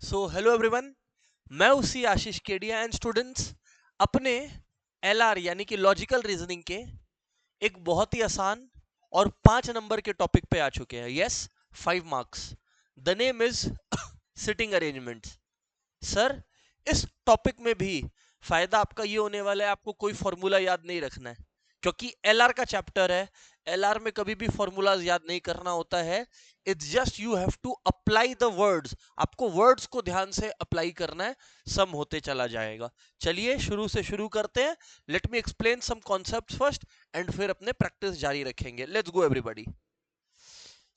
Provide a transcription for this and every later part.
So hello everyone, मैं उसी आशीष Kedia and students अपने एलआर यानी कि लॉजिकल रीजनिंग के एक बहुत ही आसान और 5 नंबर के टॉपिक पे आ चुके हैं। Yes, 5 marks. The name is sitting arrangements. Sir, इस टॉपिक में भी फायदा आपका ये होने वाला है, आपको कोई फॉर्मूला याद नहीं रखना है क्योंकि एलआर का चैप्टर है। एलआर में कभी भी फॉर्मूलाज याद नहीं करना होता है। It's just you have to apply the words. आपको वर्ड्स को ध्यान से अप्लाई करना है, सम होते चला जाएगा। चलिए शुरू से शुरू करते हैं। Let me explain some concepts first and फिर अपने प्रैक्टिस जारी रखेंगे। Let's go everybody.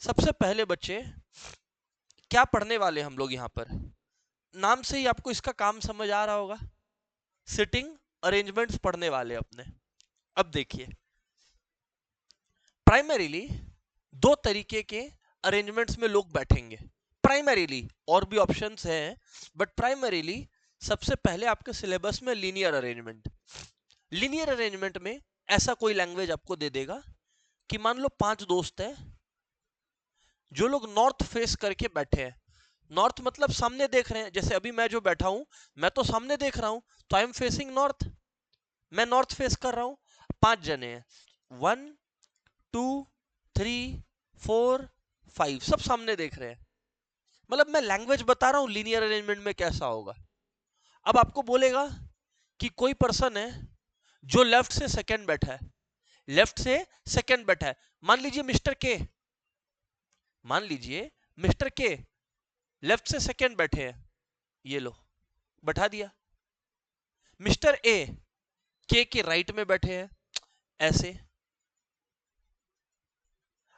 सबसे पहले बच्चे, क्या पढ़ने वाले हम लोग यहाँ पर? नाम से ही आपको इसका काम समझ आ रहा होगा। सिटिंग अरेंजमेंट्स पढ़ने वाले अपने। अब देखिए, प्राइमरीली 2 तरीके के अरेंजमेंट्स में लोग बैठेंगे। प्राइमरीली और भी ऑप्शंस हैं, बट प्राइमरीली सबसे पहले आपके सिलेबस में लीनियर अरेंजमेंट। लीनियर अरेंजमेंट में ऐसा कोई लैंग्वेज आपको दे देगा कि मान लो 5 दोस्त हैं जो लोग नॉर्थ फेस करके बैठे हैं। नॉर्थ मतलब सामने देख रहे हैं। जैसे अभी मैं जो बैठा हूं, मैं तो सामने देख रहा हूं, तो आई एम फेसिंग नॉर्थ। मैं नॉर्थ फेस कर रहा हूं। 5 जने हैं, 1 2 3 4 5, सब सामने देख रहे हैं। मतलब मैं लैंग्वेज बता रहा हूं लीनियर अरेंजमेंट में कैसा होगा। अब आपको बोलेगा कि कोई पर्सन है जो लेफ्ट से सेकंड बैठा है। लेफ्ट से सेकंड बैठा है, मान लीजिए मिस्टर के। मान लीजिए मिस्टर के लेफ्ट से सेकंड बैठे हैं। ये लो, बैठा दिया। मिस्टर ए के राइट में बैठे हैं, ऐसे।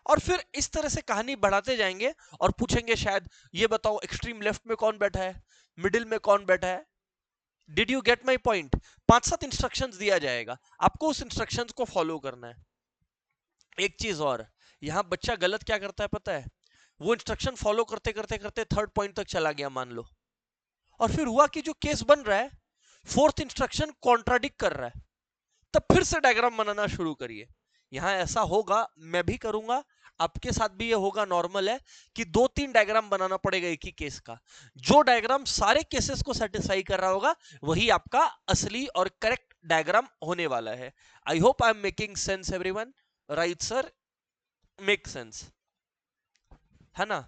और फिर इस तरह से कहानी बढ़ाते जाएंगे और पूछेंगे शायद, ये बताओ एक्सट्रीम लेफ्ट में कौन बैठा है, मिडिल में कौन बैठा है। Did you get my point? 5-7 instructions दिया जाएगा, आपको उस इंस्ट्रक्शंस को फॉलो करना है। एक चीज और, यहां बच्चा गलत क्या करता है पता है? वो इंस्ट्रक्शन फॉलो करते करते करते 3rd पॉइंट तक चला गया मान लो, और फिर हुआ कि जो केस बन रहा है 4th इंस्ट्रक्शन कॉन्ट्राडिक्ट कर रहा है। तब फिर से डायग्राम बनाना शुरू करिए। यहां ऐसा होगा, मैं भी करूंगा, आपके साथ भी ये होगा, नॉर्मल है कि 2-3 डायग्राम बनाना पड़ेगा एक ही केस का। जो डायग्राम सारे केसेस को सेटिस्फाई कर रहा होगा वही आपका असली और करेक्ट डायग्राम होने वाला है। I hope I am making sense everyone. Right sir, make sense, है ना?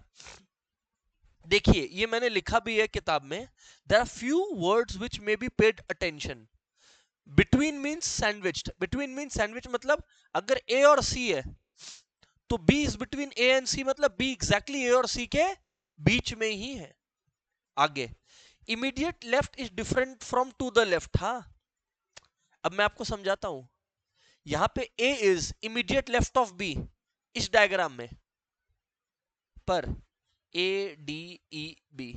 देखिए, ये मैंने लिखा भी है किताब में। There are few words which may be paid attention. Between means sandwiched. Between means sandwich मतलब अगर ए और सी है तो B is between A and C, मतलब बी एग्जैक्टली ए और सी के बीच में ही है। आगे, immediate left is different from to the left. हाँ, अब मैं आपको समझाता हूं। यहां पे A is immediate left of B इस डायग्राम में, पर ए डी ई बी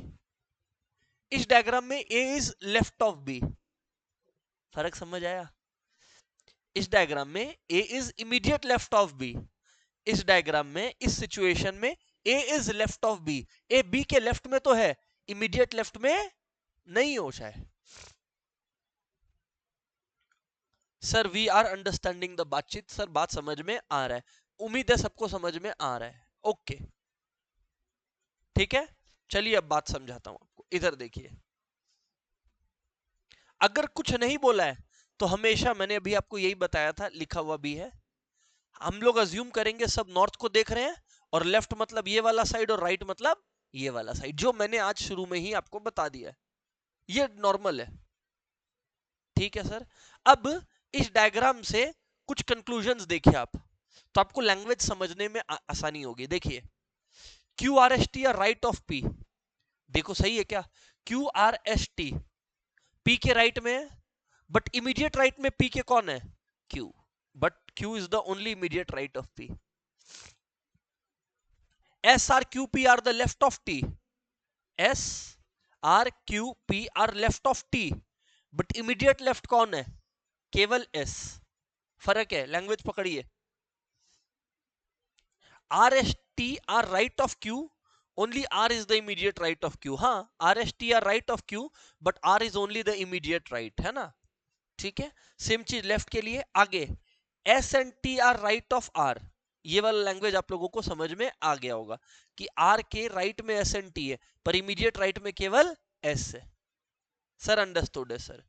इस डायग्राम में A is left of B. फर्क समझ आया? इस डायग्राम में A is immediate left of B, इस डायग्राम में, इस सिचुएशन में A is left of B. A B के लेफ्ट में तो है, इमीडिएट लेफ्ट में नहीं हो शायद। Sir we are understanding the बातचीत। सर बात समझ में आ रहा है, उम्मीद है सबको समझ में आ रहा है। ओके, ठीक है। चलिए अब बात समझाता हूं आपको। इधर देखिए, अगर कुछ नहीं बोला है तो हमेशा, मैंने अभी आपको यही बताया था, लिखा हुआ भी है, हम लोग अज्यूम करेंगे सब नॉर्थ को देख रहे हैं, और लेफ्ट मतलब ये वाला साइड और राइट मतलब ये वाला साइड, जो मैंने आज शुरू में ही आपको बता दिया है। ये नॉर्मल है, ठीक है सर। अब इस डायग्राम से कुछ कंक्लूजन्स देखिए आप, तो आपको लैंग्वेज समझने में आसानी होगी। देखिए, क्यू आर एस टी या राइट ऑफ पी, देखो सही है क्या? Q R S T P के राइट में है, बट इमीडिएट राइट में पी के कौन है? Q, but Q is the only immediate right of P. S R Q P R the left of T. S R Q P R left of T, but immediate left कौन है? केवल S. फर्क है, language पकड़िए। R S T are right of Q, only R is the immediate right of Q. हाँ, R S T are right of Q, but R is only the immediate right, है ना? ठीक है, same चीज left के लिए। आगे, S and T are right of R, ये वाला लैंग्वेज आप लोगों को समझ में आ गया होगा कि आर के राइट में एस एंड टी है, पर इमीडिएट राइट में केवल एस है। सर अंडरस्टूड है सर।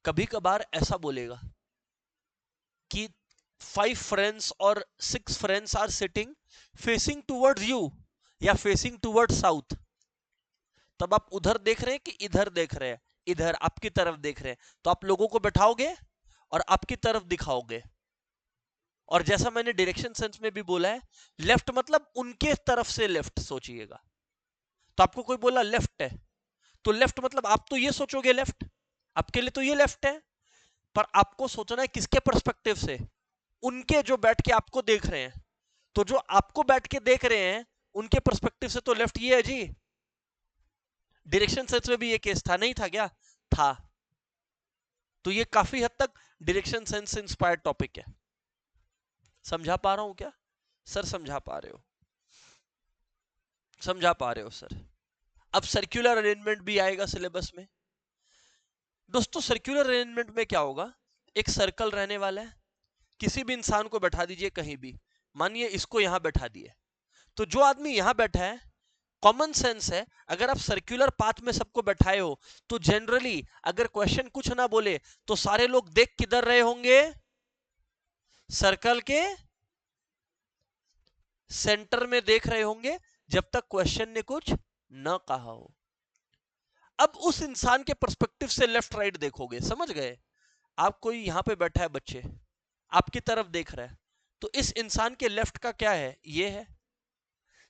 कभी कभार ऐसा बोलेगा कि 5 फ्रेंड्स और 6 friends are sitting facing towards you या फेसिंग टूवर्ड्स साउथ। तब आप उधर देख रहे हैं कि इधर देख रहे हैं? इधर आपकी तरफ देख रहे हैं, तो आप लोगों को बैठाओगे और आपकी तरफ दिखाओगे। और जैसा मैंने डायरेक्शन सेंस में भी बोला है, लेफ्ट मतलब उनके तरफ से लेफ्ट सोचिएगा। तो आपको कोई बोला लेफ्ट है, तो लेफ्ट मतलब आप तो ये सोचोगे लेफ्ट, आपके लिए तो ये लेफ्ट है, पर आपको सोचना है किसके पर्सपेक्टिव से? उनके जो बैठ के आपको देख रहे हैं। तो जो आपको बैठ के देख रहे हैं उनके पर्सपेक्टिव से तो लेफ्ट ये है जी। डायरेक्शन सेंस में भी ये केस था, नहीं था क्या? था। तो ये काफी हद तक डायरेक्शन सेंस से इंस्पायर्ड टॉपिक है। समझा पा रहा हूं क्या सर? समझा पा रहे हो? समझा पा रहे हो सर? अब सर्कुलर अरेंजमेंट भी आएगा सिलेबस में। दोस्तों सर्कुलर अरेंजमेंट में क्या होगा? एक सर्कल रहने वाला है, किसी भी इंसान को बैठा दीजिए कहीं भी, मानिए इसको यहां बैठा दिए, तो जो आदमी यहां बैठा है, कॉमन सेंस है, अगर आप सर्कुलर पाथ में सबको बैठाए हो तो जनरली अगर क्वेश्चन कुछ ना बोले तो सारे लोग देख किधर रहे होंगे? सर्कल के सेंटर में देख रहे होंगे, जब तक क्वेश्चन ने कुछ न कहा हो। अब उस इंसान के पर्सपेक्टिव से लेफ्ट राइट देखोगे, समझ गए? आप कोई यहां पे बैठा है, बच्चे आपकी तरफ देख रहा है, तो इस इंसान के लेफ्ट का क्या है? ये है।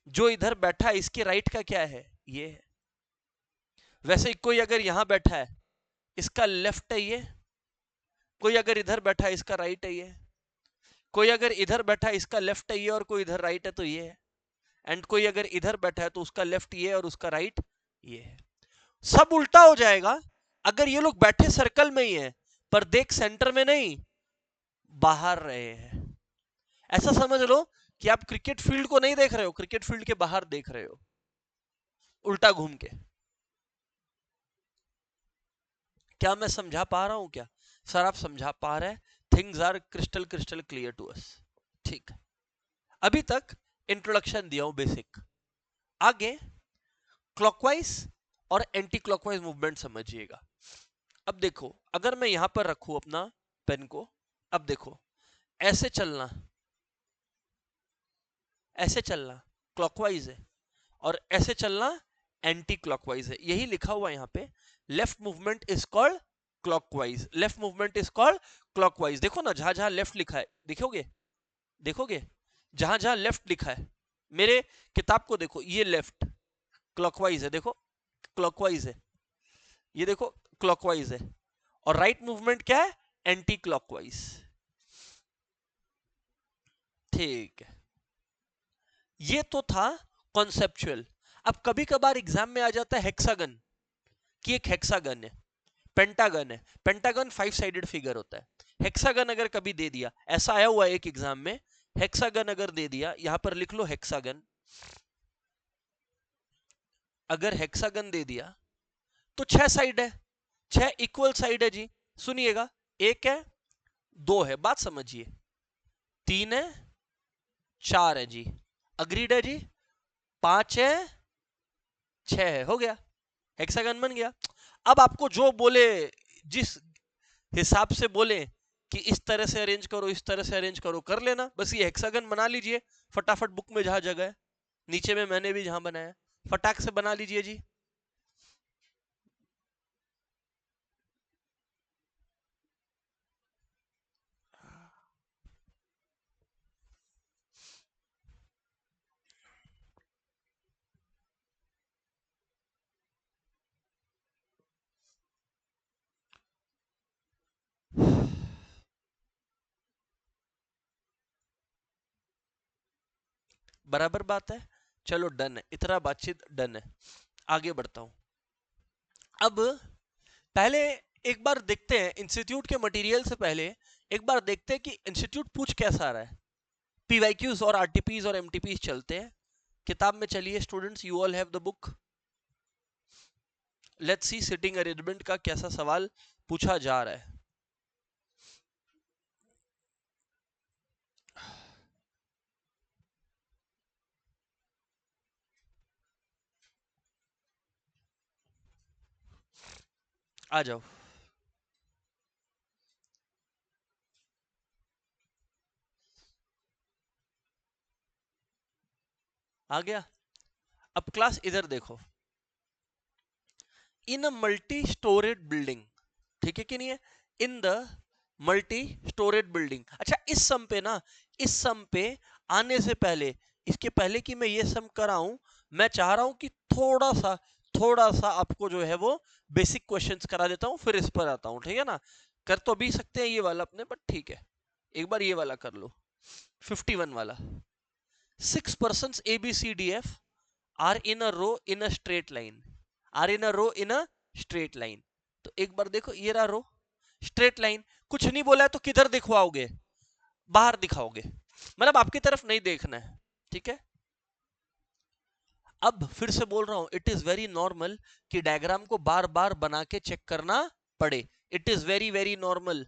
जो इधर बैठा है इसके राइट का क्या है? ये है। वैसे कोई अगर यहां बैठा है, इसका लेफ्ट है ये। कोई अगर इधर बैठा है, इसका राइट है ये। कोई अगर इधर बैठा है, इसका लेफ्ट है ये, और कोई इधर राइट है तो ये है। एंड कोई अगर इधर बैठा है तो उसका लेफ्ट ये और उसका राइट ये है। सब उल्टा हो जाएगा अगर ये लोग बैठे सर्कल में ही है, पर देख सेंटर में नहीं, बाहर रहे हैं। ऐसा समझ लो कि आप क्रिकेट फील्ड को नहीं देख रहे हो, क्रिकेट फील्ड के बाहर देख रहे हो, उल्टा घूम के। क्या मैं समझा पा रहा हूं क्या सर? आप समझा पा रहे हैं? Things are crystal crystal clear to us. ठीक। अभी तक इंट्रोडक्शन दिया हूं बेसिक। आगे क्लॉकवाइज और एंटी क्लॉकवाइज मूवमेंट समझिएगा। अब देखो, अगर मैं यहां पर रखूं अपना पेन को, अब देखो ऐसे चलना, ऐसे चलना क्लॉकवाइज है, और ऐसे चलना एंटी क्लॉकवाइज है। यही लिखा हुआ यहां पे, left movement is called clockwise, left movement is called clockwise. देखो ना, जहां जहां लेफ्ट लिखा है, देखोगे, देखोगे जहां जहां लेफ्ट लिखा है, मेरे किताब को देखो, ये लेफ्ट क्लॉकवाइज है, देखो क्लॉकवाइज है, ये देखो क्लॉकवाइज है। और राइट मूवमेंट क्या है? Anti clockwise. ठीक है, ये तो था कॉन्सेप्चुअल। अब कभी कभार एग्जाम में आ जाता है हेक्सागन, कि एक हेक्सागन है, पेंटागन है। पेंटागन 5 साइडेड फिगर होता है। हेक्सागन अगर कभी दे दिया, ऐसा आया हुआ है एक एग्जाम में, हेक्सागन अगर दे दिया, यहां पर लिख लो हेक्सागन। अगर हेक्सागन दे दिया तो 6 साइड है, 6 इक्वल साइड है जी। सुनिएगा, एक है, दो है, बात समझिए, तीन है, चार है जी, अग्रीड है जी, पांच है, छह है, हो गया, हेक्सागन बन गया। अब आपको जो बोले, जिस हिसाब से बोले कि इस तरह से अरेंज करो, इस तरह से अरेंज करो, कर लेना, बस ये हेक्सागन बना लीजिए फटाफट। बुक में जहां जगह है, नीचे में मैंने भी जहां बनाया, फटाक से बना लीजिए जी। बराबर बात है, चलो डन है, इतना बातचीत डन है। आगे बढ़ता हूं। अब पहले एक बार देखते हैं इंस्टीट्यूट के मटेरियल से पहले, एक बार देखते हैं कि इंस्टीट्यूट पूछ कैसा रहा है। पीवाईक्यूज और आरटीपीज और एमटीपीज चलते हैं। किताब में चलिए students, you all have the book. Let's see sitting arrangement का कैसा सवाल पूछा जा रहा है। आ जाओ, आ गया। अब क्लास इधर देखो, इन अ मल्टी स्टोरेड बिल्डिंग, ठीक है कि नहीं है, in the multi storeyed building. अच्छा इस सम पे ना, इस सम पे आने से पहले, इसके पहले कि मैं ये सम कराऊं, मैं चाह रहा हूं कि थोड़ा सा आपको जो है वो बेसिक क्वेश्चंस करा देता हूं, फिर इस पर आता हूं, ठीक है ना। कर तो अभी सकते हैं ये वाला अपने, बट ठीक है, एक बार ये वाला कर लो, 51 वाला। 6 persons A B C D F are in a row in a straight line, are in a row in a straight line। तो एक बार देखो, ये रहा रो, स्ट्रेट लाइन, कुछ नहीं बोला है तो किधर दिखवाओगे, बाहर दिखाओगे, मतलब आपकी तरफ नहीं देखना है, ठीक है। अब फिर से बोल रहा हूं, इट इज वेरी नॉर्मल कि डायग्राम को बार बार बना के चेक करना पड़े, it is very very normal.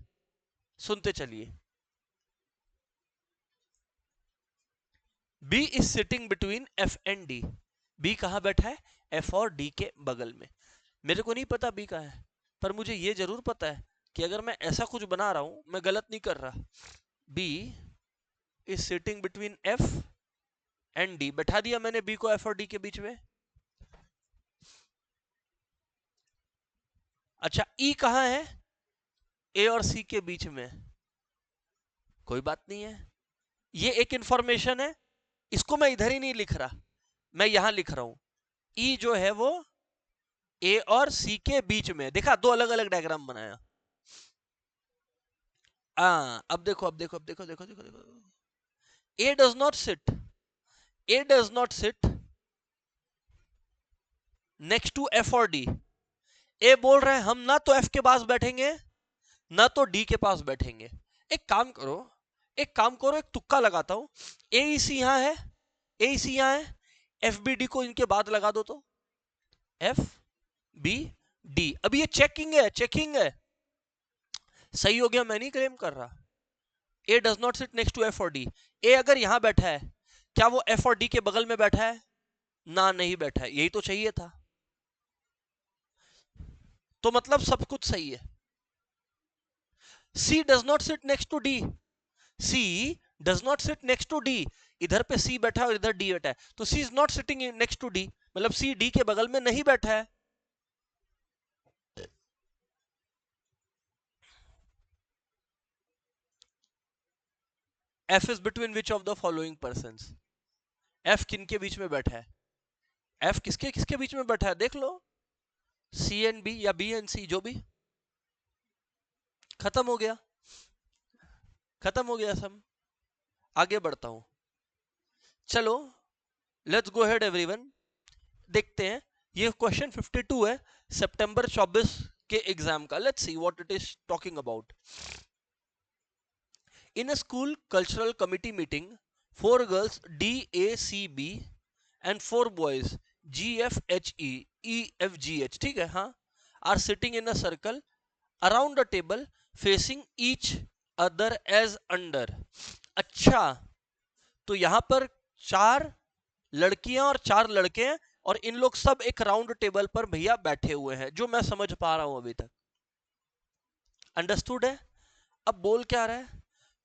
सुनते चलिए, B is sitting between F and D। B कहां बैठा है, F और D के बगल में। मेरे को नहीं पता B कहां है, पर मुझे ये जरूर पता है कि अगर मैं ऐसा कुछ बना रहा हूं, मैं गलत नहीं कर रहा। B is sitting between F and D, बैठा दिया मैंने B को F और D के बीच में। अच्छा E कहां है, A और C के बीच में, कोई बात नहीं है, ये एक इंफॉर्मेशन है, इसको मैं इधर ही नहीं लिख रहा, मैं यहां लिख रहा हूं। E जो है वो A और C के बीच में, देखा दो अलग अलग डायग्राम बनाया। अब देखो, अब देखो, अब देखो, देखो देखो देखो, A does not sit, A does not sit next to F और D। A बोल रहे हैं हम ना तो F के पास बैठेंगे, ना तो D के पास बैठेंगे। एक काम करो, एक काम करो, एक तुक्का लगाता हूं, AEC यहां है, AEC यहां है, FBD को इनके बाद लगा दो तो FBD। अभी ये चेकिंग है, चेकिंग है, सही हो गया, मैं नहीं क्लेम कर रहा। A does not sit next to F और D। A अगर यहां बैठा है, क्या वो F और D के बगल में बैठा है, ना नहीं बैठा है, यही तो चाहिए था, तो मतलब सब कुछ सही है। C does not sit next to D, C does not sit next to D। इधर पे C बैठा है और इधर D बैठा है, तो C is not sitting next to D, मतलब C D के बगल में नहीं बैठा है। F is between which of the following persons। F किन के बीच में बैठा है, F किसके किसके बीच में बैठा है, देख लो, C एंड B या B एंड C, जो भी। खत्म हो गया, खत्म हो गया सब। आगे बढ़ता हूं, चलो लेट्स गो अहेड एवरीवन, देखते हैं। ये क्वेश्चन 52 है, सितंबर 24 के एग्जाम का। Let's see what it is talking about. In a school cultural committee meeting, 4 girls DACB and 4 boys GFHE EFGH, ठीक है, हाँ, are sitting in a circle around a table facing each other as under. अच्छा, तो यहां पर 4 लड़कियां और 4 लड़के हैं, और इन लोग सब एक राउंड टेबल पर भैया बैठे हुए हैं, जो मैं समझ पा रहा हूं अभी तक। अंडरस्टूड है। अब बोल क्या रहा है,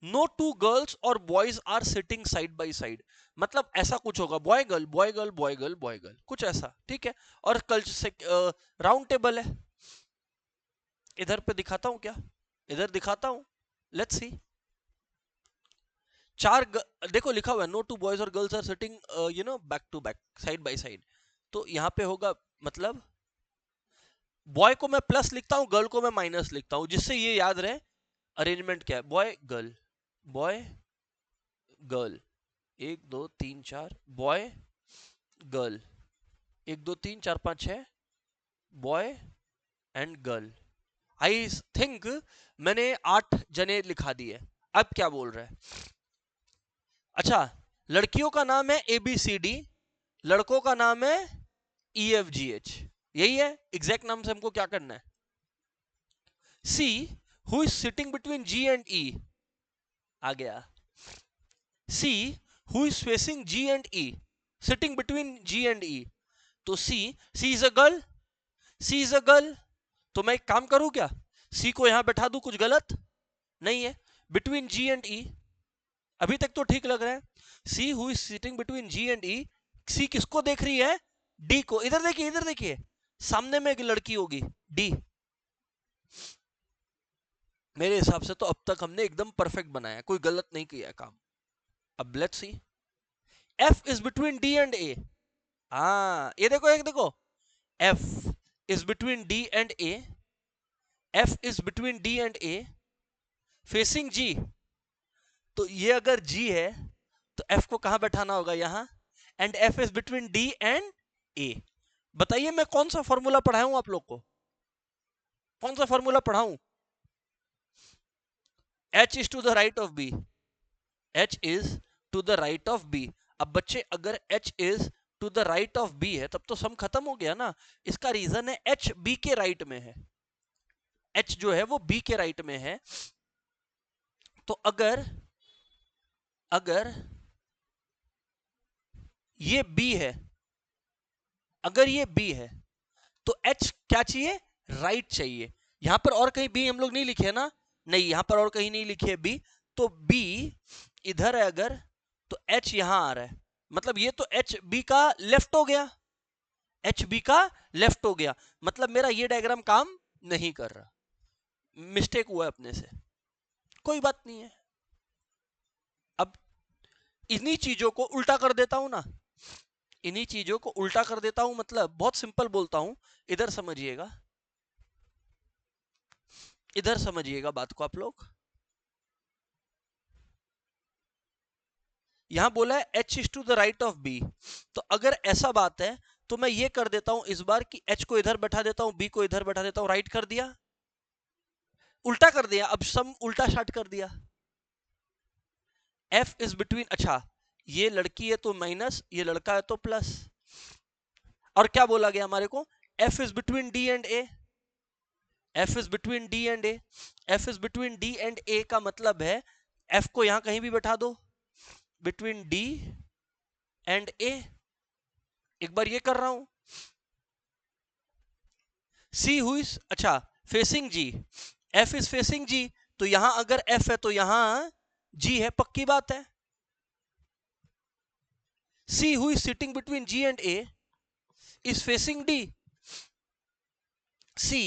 नो टू गर्ल्स और boys are sitting side by side, मतलब ऐसा कुछ होगा, boy girl boy girl boy girl boy girl, कुछ ऐसा, ठीक है। और कल राउंड टेबल है, इधर पे दिखाता हूं क्या, इधर दिखाता हूं, लेट्स सी। देखो लिखा हुआ है, नो टू बॉयज और girls are sitting back to back side by side, तो यहां पे होगा, मतलब बॉय को मैं प्लस लिखता हूं, गर्ल को मैं माइनस लिखता हूं, जिससे ये याद रहे अरेंजमेंट क्या है, boy girl, boy girl, 1 2 3 4, boy girl, 1 2 3 4 5 6, boy and girl. I think मैंने 8 जने लिखा दिए। अब क्या बोल रहा है, अच्छा लड़कियों का नाम है ABCD, लड़कों का नाम है EFGH, यही है एग्जैक्ट नाम से हमको क्या करना है। C who is sitting between G and E, आ गया। C who is facing G and E, sitting between G and E, तो C is a girl, C is a girl, तो मैं एक काम करूं क्या, सी को यहां बैठा दूं, कुछ गलत नहीं है। बिटवीन जी एंड ई, अभी तक तो ठीक लग रहा है। C who is sitting between G and E, C किसको देख रही है, डी को। इधर देखिए, इधर देखिए, सामने में एक लड़की होगी डी। मेरे हिसाब से तो अब तक हमने एकदम परफेक्ट बनाया, कोई गलत नहीं किया काम। अब let's see, F is between D and A. हाँ ये देखो, एक देखो, F is between D and A, F is between D and A, facing G. तो ये अगर जी है तो एफ को कहां बैठाना होगा, यहां। And F is between D and A. बताइए मैं कौन सा फॉर्मूला पढ़ाऊं आप लोग को, कौन सा formula पढ़ाऊं। H is to the right of B, H is to the right of B। अब बच्चे अगर H is to the right of B है तब तो सम खत्म हो गया ना। इसका रीजन है H B के राइट में है, H जो है वो B के राइट में है। तो अगर अगर ये B है, अगर ये B है तो H क्या चाहिए, राइट चाहिए। यहां पर और कहीं B हम लोग नहीं लिखे ना, नहीं यहां पर और कहीं नहीं लिखे B। तो B इधर है अगर, तो H यहां आ रहा है, मतलब ये तो H B का लेफ्ट हो गया, H B का लेफ्ट हो गया। मतलब मेरा ये डायग्राम काम नहीं कर रहा, मिस्टेक हुआ है अपने से, कोई बात नहीं है। अब इन्हीं चीजों को उल्टा कर देता हूं ना, इन्हीं चीजों को उल्टा कर देता हूं, मतलब बहुत सिंपल बोलता हूं। इधर समझिएगा, इधर समझिएगा बात को आप लोग। यहां बोला है H is to the right of B, तो अगर ऐसा बात है तो मैं ये कर देता हूं इस बार कि H को इधर बैठा देता हूं, B को इधर बैठा देता हूं, राइट कर दिया, उल्टा कर दिया, अब सम उल्टा स्टार्ट कर दिया। F इज बिटवीन, अच्छा ये लड़की है तो माइनस, ये लड़का है तो प्लस। और क्या बोला गया हमारे को, F is between D and A, F is between D and A, F is between D and A का मतलब है F को यहां कहीं भी बैठा दो, बिटवीन D एंड A। एक बार ये कर रहा हूं, C हु इज, अच्छा facing G, F is facing G, तो यहां अगर F है तो यहां G है, पक्की बात है। C who is sitting between G and A is facing D, C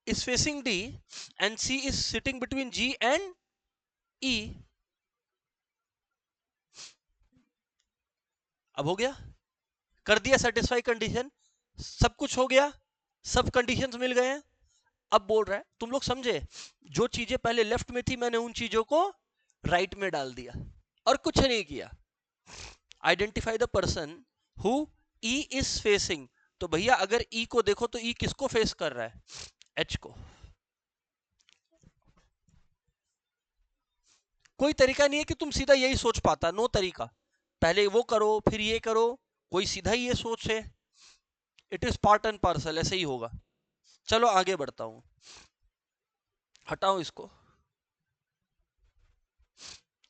is facing D and C is sitting between G and E। अब हो गया, कर दिया सेटिस्फाई कंडीशन, सब कुछ हो गया, सब कंडीशंस मिल गए हैं। अब बोल रहा है तुम लोग समझे, जो चीजें पहले लेफ्ट में थी मैंने उन चीजों को राइट में डाल दिया और कुछ नहीं किया। Identify the person who E is facing, तो भैया अगर E को देखो तो E किसको फेस कर रहा है, H को। कोई तरीका नहीं है कि तुम सीधा यही सोच पाता, नो तरीका, पहले वो करो फिर ये करो, कोई सीधा ही ये सोच है। It is part and parcel, ऐसे ही होगा। चलो आगे बढ़ता हूं, हटाओ इसको।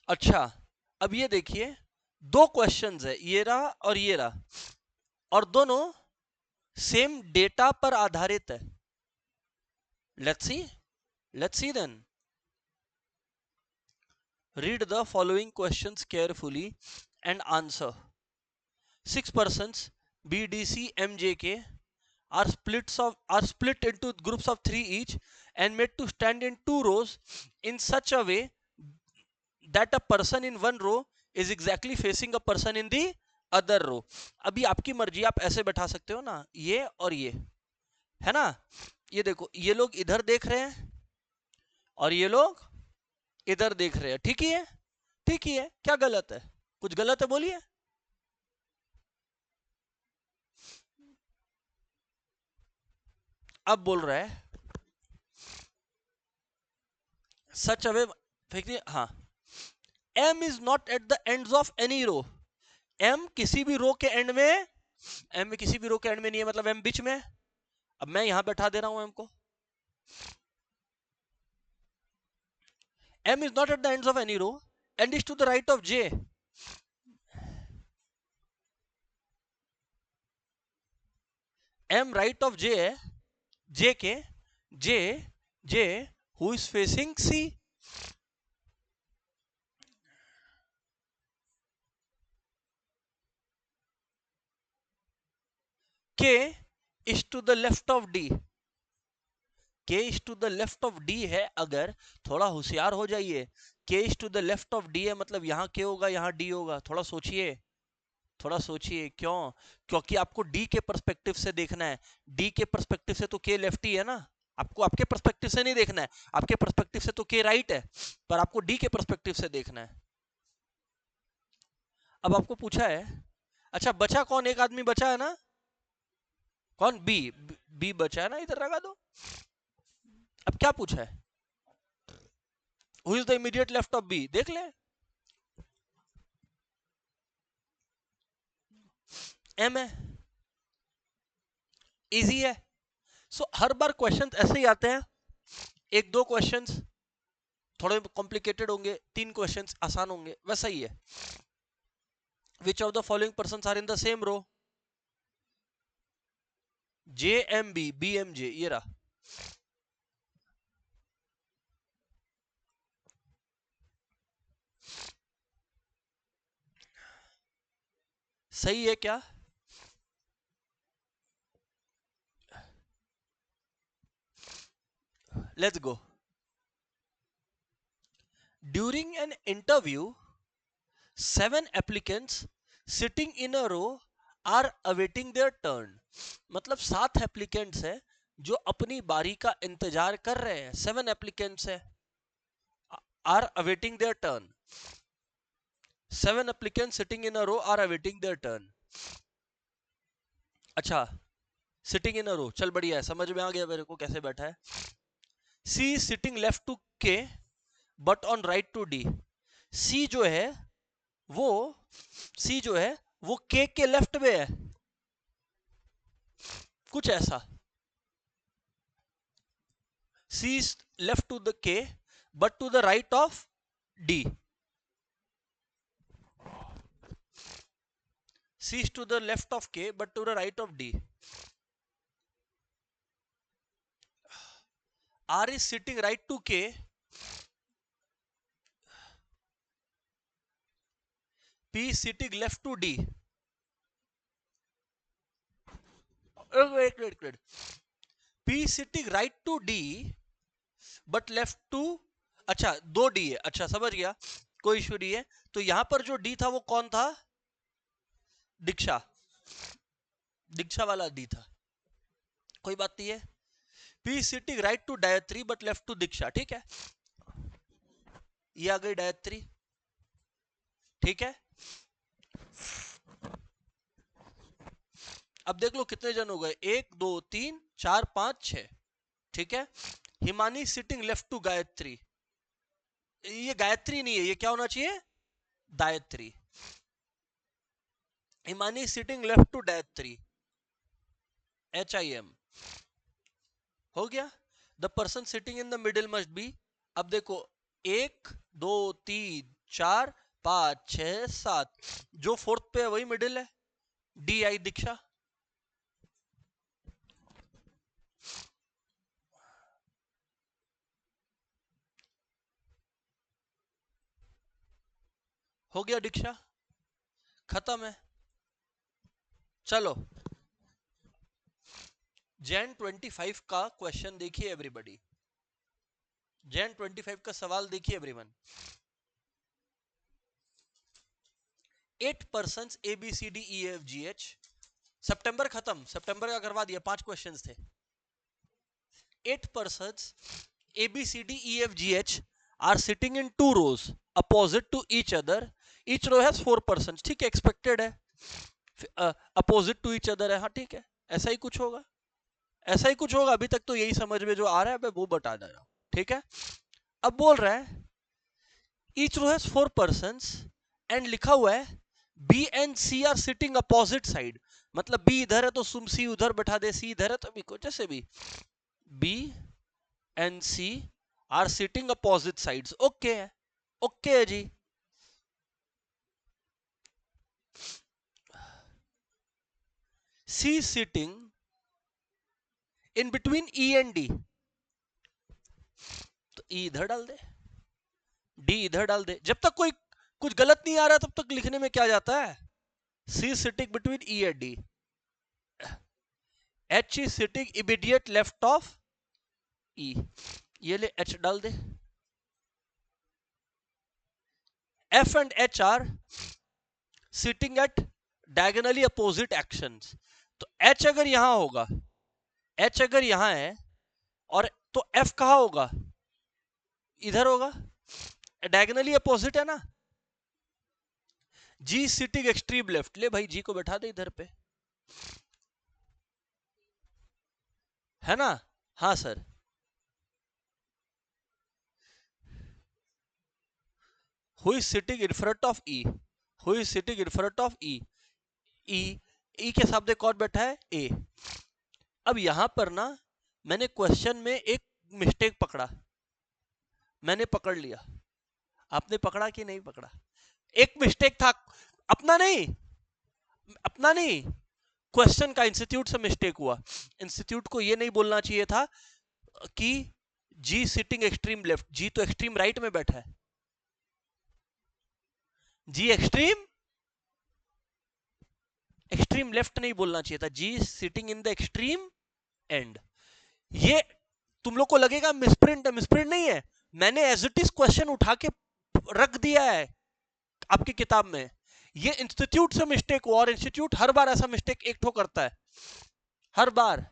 अच्छा अब ये देखिए, दो क्वेश्चंस है, ये रहा और ये रहा, और दोनों सेम डेटा पर आधारित है। Let's see then. Read the following questions carefully and answer. 6 persons B, D, C, M, J, K are split into groups of 3 each and made to stand in 2 rows in such a way that a person in one row is exactly facing a person in the other row। अभी आपकी मर्जी, आप ऐसे बैठा सकते हो ना, ये और ये है ना। ये देखो, ये लोग इधर देख रहे हैं और ये लोग इधर देख रहे हैं, ठीक ही है, ठीक ही है, क्या गलत है, कुछ गलत है बोलिए। अब बोल रहा है सच अवे, हाँ, M is not at the ends of any row, M किसी भी रो के एंड में, M किसी भी रो के एंड में नहीं है, मतलब M बीच में। अब मैं यहां बैठा दे रहा हूं M को, M is not at the ends of any row and is to the right of J। M right of J है, J K J J who is facing C, K is to the left of D, K is to the left of D है अगर, थोड़ा होशियार हो जाइए, K is to the left of D है मतलब यहां के होगा यहां डी होगा, थोड़ा सोचिए, थोड़ा सोचिए क्यों, क्योंकि आपको डी के पर्सपेक्टिव से देखना है, डी के पर्सपेक्टिव से तो के लेफ्ट ही है ना, आपको आपके पर्सपेक्टिव से नहीं देखना है, आपके पर्सपेक्टिव से तो के राइट है, पर आपको डी के पर्सपेक्टिव से देखना है। अब आपको पूछा है, अच्छा बचा कौन, एक आदमी बचा है ना, कौन, बी, बी बचा है ना, इधर लगा दो। अब क्या पूछा है, who is the immediate left of B, देख ले, एम है, इजी है। सो हर बार क्वेश्चंस ऐसे ही आते हैं, एक दो क्वेश्चंस थोड़े कॉम्प्लिकेटेड होंगे, तीन क्वेश्चंस आसान होंगे, वैसा ही है। Which of the following persons are in the same row, J M B B M J, ये रहा, सही है क्या? Let's go. During an interview 7 applicants sitting in a row are awaiting their turn, मतलब 7 एप्लीकेंट्स है जो अपनी बारी का इंतजार कर रहे हैं, 7 एप्लीकेंट्स है, are awaiting their turn, 7 applicants sitting in a row are awaiting their turn। अच्छा, सिटिंग इन अ रो, चल बढ़िया है, समझ में आ गया मेरे को कैसे बैठा है। C sitting left to K but on right to D, C जो है वो, सी जो है वो के लेफ्ट में है, कुछ ऐसा, C is left to the K but to the right of D. C is to the left of K but to the right of D. R is sitting right to K. P is sitting left to D. Wait. P is sitting right to D but left to, अच्छा दो D है, अच्छा समझ गया, कोई issue नहीं है। तो यहां पर जो D था वो कौन था, दीक्षा, दीक्षा वाला D था, कोई बात नहीं है। P sitting right to Gayatri but left to Diksha, ठीक है, ये आ गई गायत्री, ठीक है। अब देख लो कितने जन हो गए, 1 2 3 4 5 6, ठीक है। Himani sitting left to Gayatri, ये गायत्री नहीं है, ये क्या होना चाहिए, Gayatri. Himani sitting left to Gayatri, HIM, हो गया। The person sitting in the middle must be, अब देखो 1 2 3 4 5 6 7, जो फोर्थ पे है वही मिडिल है, DI दीक्षा। हो गया दीक्षा, खत्म है। चलो जैन 25 का क्वेश्चन देखिए एवरीबॉडी, जैन 25 का सवाल देखिए एवरीवन। 8 पर्सन ABCDEFGH, सितंबर खत्म, सितंबर का करवा दिया, 5 क्वेश्चंस थे। 8 persons ABCDEFGH are sitting in 2 rows opposite to each other, each row has 4 persons, ठीक है, एक्सपेक्टेड है, अपोजिट टू ईच अदर है, हाँ ठीक है, ऐसा ही कुछ होगा, ऐसा ही कुछ होगा, अभी तक तो यही समझ में जो आ रहा है वो बता दे रहा हूं, ठीक है। अब बोल रहा है each row has 4 persons and लिखा हुआ है B and C are sitting opposite side, मतलब B इधर है तो तुम C उधर बैठा दे, C इधर है तो B को, जैसे भी B and C are sitting opposite sides, okay है, ओके है जी। C sitting in between E and D, तो ई इधर डाल दे, डी इधर डाल दे। जब तक कोई कुछ गलत नहीं आ रहा तब तक लिखने में क्या जाता है, C sitting between E and D, H is sitting immediate left of E, ये ले एच डाल दे। F and H are sitting at diagonally opposite actions, तो एच अगर यहां होगा, एच अगर यहां है और तो एफ कहां होगा, इधर होगा, डायगोनली अपोजिट है ना। जी सिटिंग एक्सट्रीम लेफ्ट, ले भाई जी को बैठा दे इधर पे, है ना। हाँ sir, who is sitting in front of E, who is sitting in front of E, E, E के सामने कौन बैठा है, ए। अब यहां पर ना मैंने क्वेश्चन में एक मिस्टेक पकड़ा, मैंने पकड़ लिया, आपने पकड़ा कि नहीं पकड़ा, एक मिस्टेक था, अपना नहीं, अपना नहीं, क्वेश्चन का, इंस्टीट्यूट से मिस्टेक हुआ। इंस्टीट्यूट को ये नहीं बोलना चाहिए था कि जी सिटिंग एक्सट्रीम लेफ्ट, जी तो एक्सट्रीम राइट में बैठा है, जी एक्सट्रीम एक्सट्रीम लेफ्ट नहीं बोलना चाहिए था, G sitting in the extreme end. ये तुम लोग को लगेगा मिसप्रिंट है, मिसप्रिंट नहीं है, मैंने एज इट इज क्वेश्चन उठा के रख दिया है आपकी किताब में। ये इंस्टीट्यूट से मिस्टेक हुआ, और इंस्टीट्यूट हर बार ऐसा मिस्टेक एक ठो करता है, हर बार।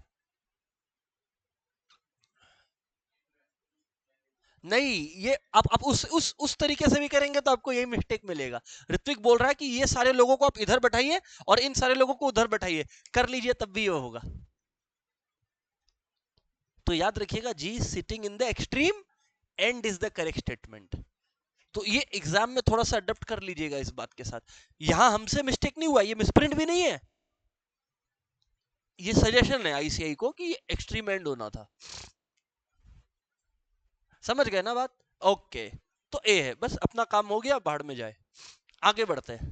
नहीं, ये आप उस तरीके से भी करेंगे तो आपको यही मिस्टेक मिलेगा। ऋत्विक बोल रहा है कि ये सारे लोगों को आप इधर बैठाइए और इन सारे लोगों को उधर बैठाइए, कर लीजिए तब भी ये होगा। तो याद रखिएगा, G sitting in the extreme end is the correct statement. तो ये एग्जाम में थोड़ा सा अडॉप्ट कर लीजिएगा इस बात के साथ। यहां हमसे मिस्टेक नहीं हुआ, ये मिसप्रिंट भी नहीं है, ये सजेशन है आईसीआई को कि एक्सट्रीम एंड होना था। समझ गए ना बात, ओके। तो ए है, बस अपना काम हो गया, बाहर में जाए। आगे बढ़ते हैं।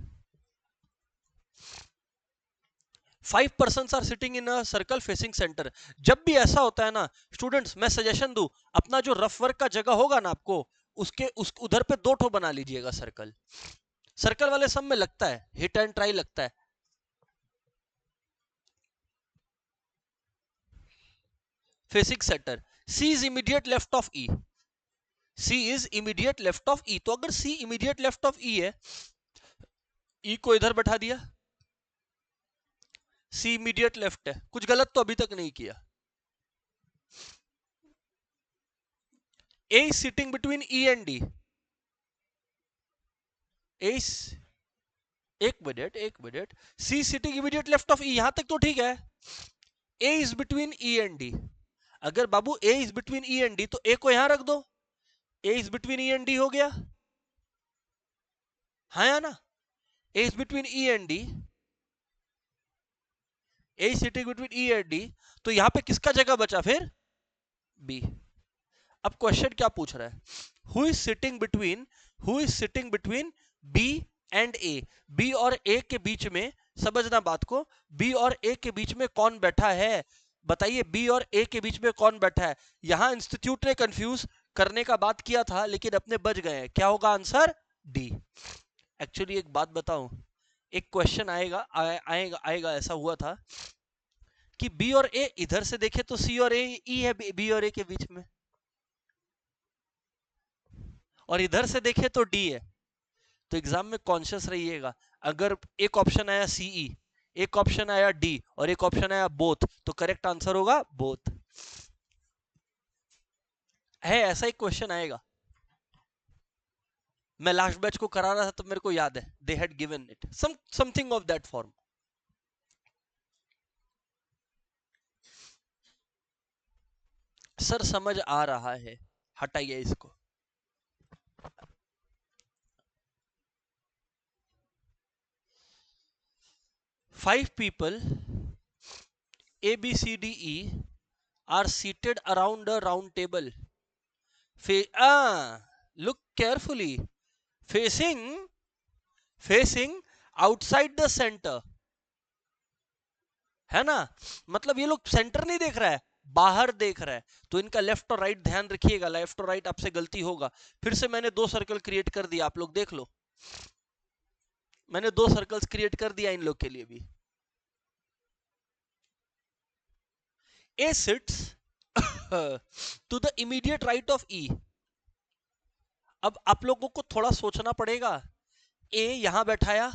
5 persons are sitting in a circle facing center. जब भी ऐसा होता है ना स्टूडेंट्स, मैं सजेशन दूं, अपना जो रफ वर्क का जगह होगा ना आपको, उसके उधर पे 2 ठो बना लीजिएगा सर्कल। सर्कल वाले सब में लगता है, हिट एंड ट्राई लगता है। Facing centre, C is immediate left of E, C is immediate left of E. तो अगर C immediate left of E है, ई को इधर बैठा दिया, सी इमीडिएट लेफ्ट है, कुछ गलत तो अभी तक नहीं किया। A is sitting between E and D, एक minute, C sitting immediate left of E, यहां तक तो ठीक है। A is between E and D, अगर बाबू A is between E and D तो ए को यहां रख दो, A is between E and D हो गया, हाँ या ना। A is between E and D, A is sitting between E and D, तो यहां पे किसका जगह बचा फिर, बी। अब क्वेश्चन क्या पूछ रहा है, who is sitting between B and A, B और ए के बीच में, समझना बात को, बी और ए के बीच में कौन बैठा है, बताइए बी और ए के बीच में कौन बैठा है। यहां इंस्टीट्यूट ने कंफ्यूज करने का बात किया था, लेकिन अपने बच गए हैं, क्या होगा आंसर, डी। एक्चुअली एक बात बताऊं, एक क्वेश्चन आएगा ऐसा हुआ था कि बी और ए इधर से देखे तो सी और ए ई है, बी और ए के बीच में, और इधर से देखे तो डी है। तो एग्जाम में कॉन्शियस रहिएगा, अगर एक ऑप्शन आया सीई, एक ऑप्शन आया डी और एक ऑप्शन आया बोथ, तो करेक्ट आंसर होगा बोथ। है ऐसा एक क्वेश्चन आएगा, मैं लास्ट बैच को करा रहा था तो मेरे को याद है, they had given it something of that form. Sir समझ आ रहा है, हटाइए इसको। Five people A, B, C, D, E are seated around a round table. Look carefully. Facing outside the center. है ना, मतलब ये लोग सेंटर नहीं देख रहा है, बाहर देख रहा है, तो इनका लेफ्ट और राइट ध्यान रखिएगा, लेफ्ट और राइट आपसे गलती होगा। फिर से मैंने दो सर्कल क्रिएट कर दिया, आप लोग देख लो, मैंने दो सर्कल्स क्रिएट कर दिया इन लोग के लिए भी। A sits to the immediate right of E. अब आप लोगों को थोड़ा सोचना पड़ेगा, ए यहां बैठाया,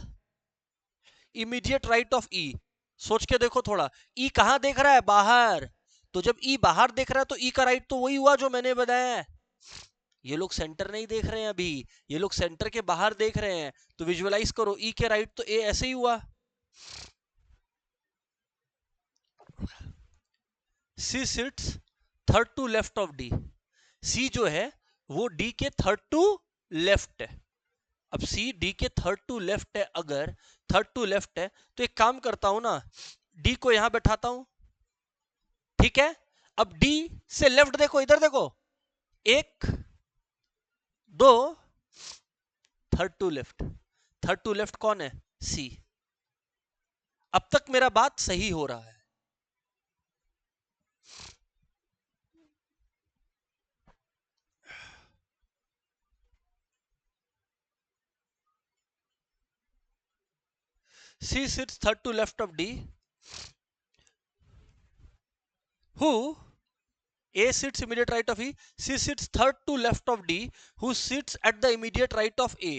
इमीडिएट राइट ऑफ ई, सोच के देखो थोड़ा, ई कहां देख रहा है, बाहर। तो जब ई बाहर देख रहा है तो ई का राइट तो वही हुआ जो मैंने बताया है। ये लोग सेंटर नहीं देख रहे हैं अभी, ये लोग सेंटर के बाहर देख रहे हैं, तो विजुअलाइज करो, ई के राइट तो ए ऐसे ही हुआ। C sits third to left of D. C जो है वो डी के थर्ड टू लेफ्ट है। अब सी डी के थर्ड टू लेफ्ट है, अगर थर्ड टू लेफ्ट है तो एक काम करता हूं ना, डी को यहां बैठाता हूं, ठीक है। अब डी से लेफ्ट देखो, इधर देखो, एक, दो, third to left, third to left कौन है, सी। अब तक मेरा बात सही हो रहा है। C sits third to left of D, who A sits immediate right of E, C sits third to left of D, who sits at the immediate right of A,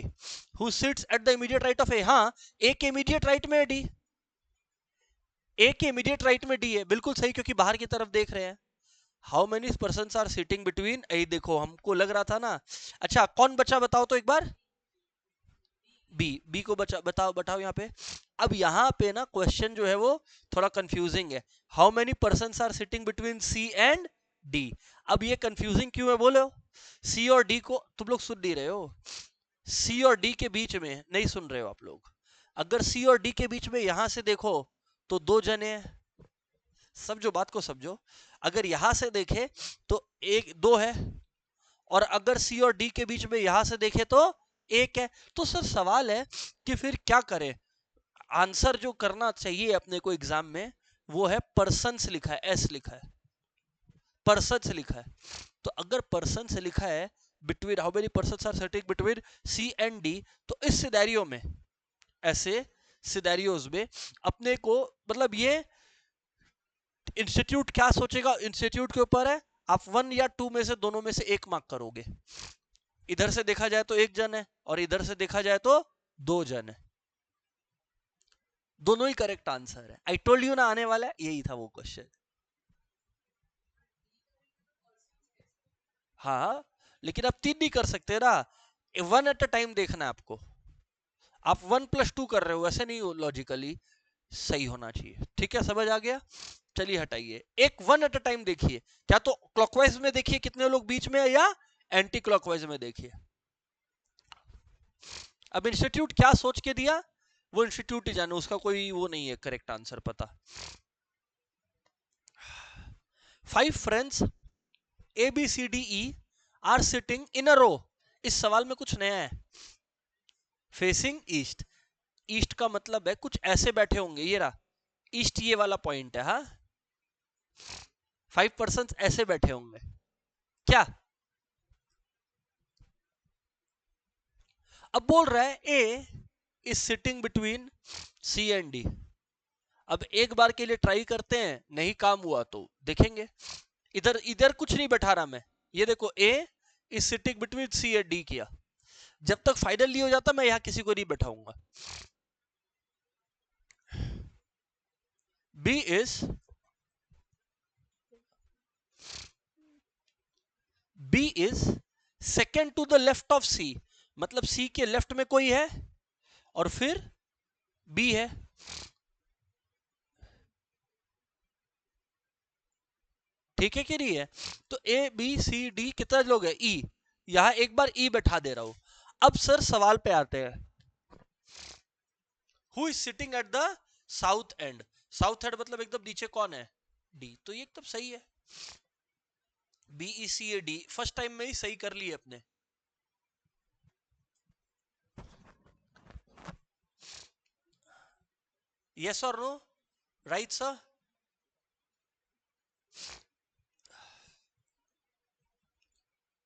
who sits at the immediate right of A। हाँ, A के immediate right में है D, A के immediate right में D है, बिल्कुल सही, क्योंकि बाहर की तरफ देख रहे हैं। How many person are sitting between, यही देखो, हमको लग रहा था ना। अच्छा कौन बचा बताओ तो एक बार, बी, बी को बचा बताओ, बताओ यहाँ पे। अब यहाँ पे ना क्वेश्चन जो है वो थोड़ा कंफ्यूजिंग है। How many person are sitting between C and D. अब ये कंफ्यूजिंग क्यों है बोलो, सी और डी को तुम लोग सुन नहीं रहे हो, सी और डी के बीच में नहीं सुन रहे हो आप लोग। अगर सी और डी के बीच में यहां से देखो तो दो जने हैं, समझो बात को समझो। अगर यहां से देखे तो एक दो है, और अगर सी और डी के बीच में यहां से देखे तो एक है। तो सर सवाल है कि फिर क्या करें। आंसर जो करना चाहिए अपने को एग्जाम में वो है पर्सन्स लिखा है, एस लिखा है, पर्सन्स लिखा है। तो अगर पर्सन्स लिखा है between, how many persons are sitting between C and D, तो इस सिनेरियो में, ऐसे सिनेरियोज में अपने को, मतलब ये इंस्टीट्यूट क्या सोचेगा, इंस्टीट्यूट के ऊपर है। आप वन या टू में से, दोनों में से एक मार्क करोगे। इधर से देखा जाए तो एक जन है, और इधर से देखा जाए तो दो जन है, दोनों ही करेक्ट आंसर है। आई टोल्ड यू ना आने वाला है, यही था वो क्वेश्चन। हाँ, लेकिन आप तीन नहीं कर सकते ना, वन एट अ टाइम देखना है आपको। आप 1+2 कर रहे हो, ऐसे नहीं हो, लॉजिकली सही होना चाहिए, ठीक है, समझ आ गया। चलिए हटाइए, एक वन एट अ टाइम देखिए, क्या तो क्लॉकवाइज में देखिए कितने लोग बीच में है, या एंटी क्लॉकवाइज में देखिए। अब इंस्टीट्यूट क्या सोच के दिया वो इंस्टीट्यूट ही जाने, उसका कोई वो नहीं है करेक्ट आंसर पता। 5 friends A B C D E are sitting in a row. इस सवाल में कुछ नया है, फेसिंग ईस्ट। ईस्ट का मतलब है कुछ ऐसे बैठे होंगे, ये रहा ईस्ट, ये वाला पॉइंट है। हाँ, 5 पर्सन ऐसे बैठे होंगे क्या। अब बोल रहा है A is sitting between C and D. अब एक बार के लिए ट्राई करते हैं, नहीं काम हुआ तो देखेंगे। इधर इधर कुछ नहीं बैठा रहा मैं, ये देखो A is sitting between C and D किया। जब तक फाइनल नहीं हो जाता मैं यहां किसी को नहीं बैठाऊंगा। B is, B is second to the left of C, मतलब सी के लेफ्ट में कोई है और फिर बी है। ठीक है कि नहीं है। तो ए बी सी डी कितना लोग है, ई, यहां एक बार ई बैठा दे रहा हूं। अब सर सवाल पे आते हैं, who is sitting at the south and. South and मतलब एकदम नीचे कौन है, डी, तो ये एकदम सही है। B E C A D first time में ही सही कर लिए अपने। यस और नो, राइट सर।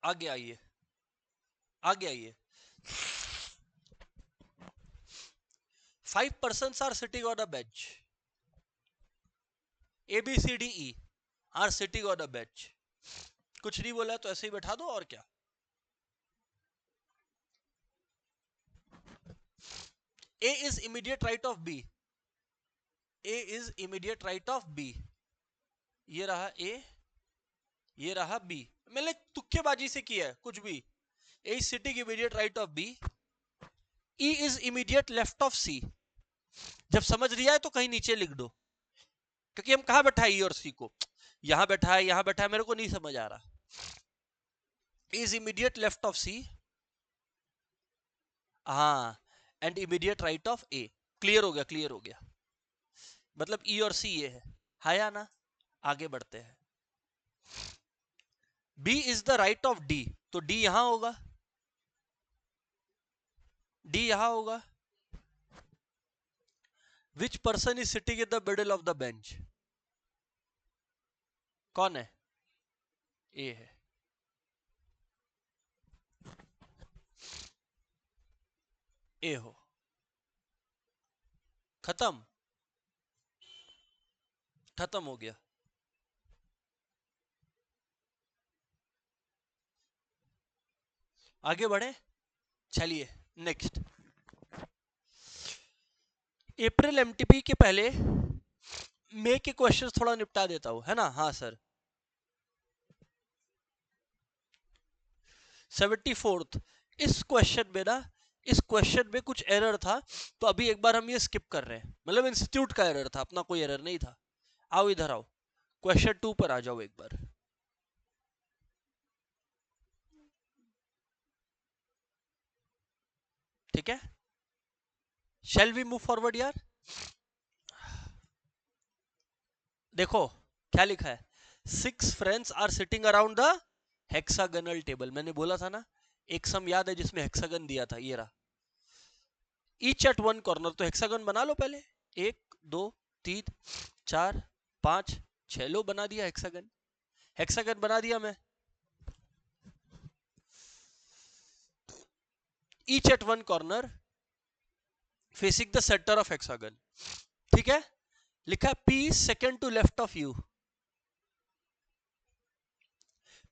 आगे आइए, आगे आइए। 5 persons are sitting on a bench. A B C D E are sitting on a bench. कुछ नहीं बोला तो ऐसे ही बैठा दो, और क्या। A is immediate right of B. A is immediate right of B. ये रहा A, ये रहा B। मैंने तुक्केबाजी से किया है कुछ भी। A is sitting immediate right of B. E is immediate left of C. जब समझ लिया है तो कहीं नीचे लिख दो, क्योंकि हम कहां बैठा है E और C को, यहां बैठा है, यहां बैठा है, मेरे को नहीं समझ आ रहा। E is immediate left of C, हाँ, and immediate right of A। Clear हो गया, क्लियर हो गया। मतलब E और C ये है या ना। आगे बढ़ते हैं। B is the right of D, तो D यहां होगा, D यहां होगा। Which person is sitting in the middle of the bench? कौन है? A है। A हो, खत्म, खत्म हो गया। आगे बढ़े, चलिए नेक्स्ट। अप्रैल एमटीपी के पहले मई के क्वेश्चंस थोड़ा निपटा देता हूं, है ना। हाँ सर। 74th। इस क्वेश्चन में ना, इस क्वेश्चन में कुछ एरर था, तो अभी एक बार हम ये स्किप कर रहे हैं। मतलब इंस्टीट्यूट का एरर था, अपना कोई एरर नहीं था। आओ इधर आओ, क्वेश्चन 2 पर आ जाओ एक बार। ठीक है, शैल वी मूव फॉरवर्ड यार। देखो क्या लिखा है, 6 friends are sitting around the hexagonal table. मैंने बोला था ना, एक सम याद है जिसमें हेक्सागन दिया था, ये रहा। ईच एट वन कॉर्नर, तो हेक्सागन बना लो पहले। 1 2 3 4 5 6, लो बना दिया हेक्सागन। हेक्सागन बना दिया मैं। Each at one corner facing the centre of hexagon. ठीक है, लिखा है P second to left of U.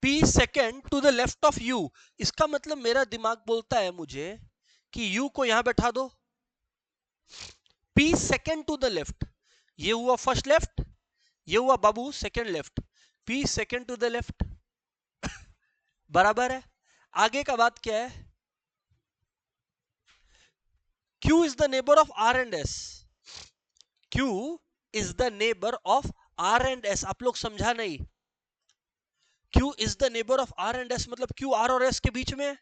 P second to the left of U। इसका मतलब मेरा दिमाग बोलता है मुझे कि U को यहां बैठा दो। P second to the left, ये हुआ फर्स्ट लेफ्ट, ये हुआ बाबू second left. P second to the left बराबर है। आगे का बात क्या है, Q is the neighbour of R and S। Q is the neighbour of R and S। आप लोग समझा नहीं, Q is the neighbour of R and S मतलब Q R और S के बीच में,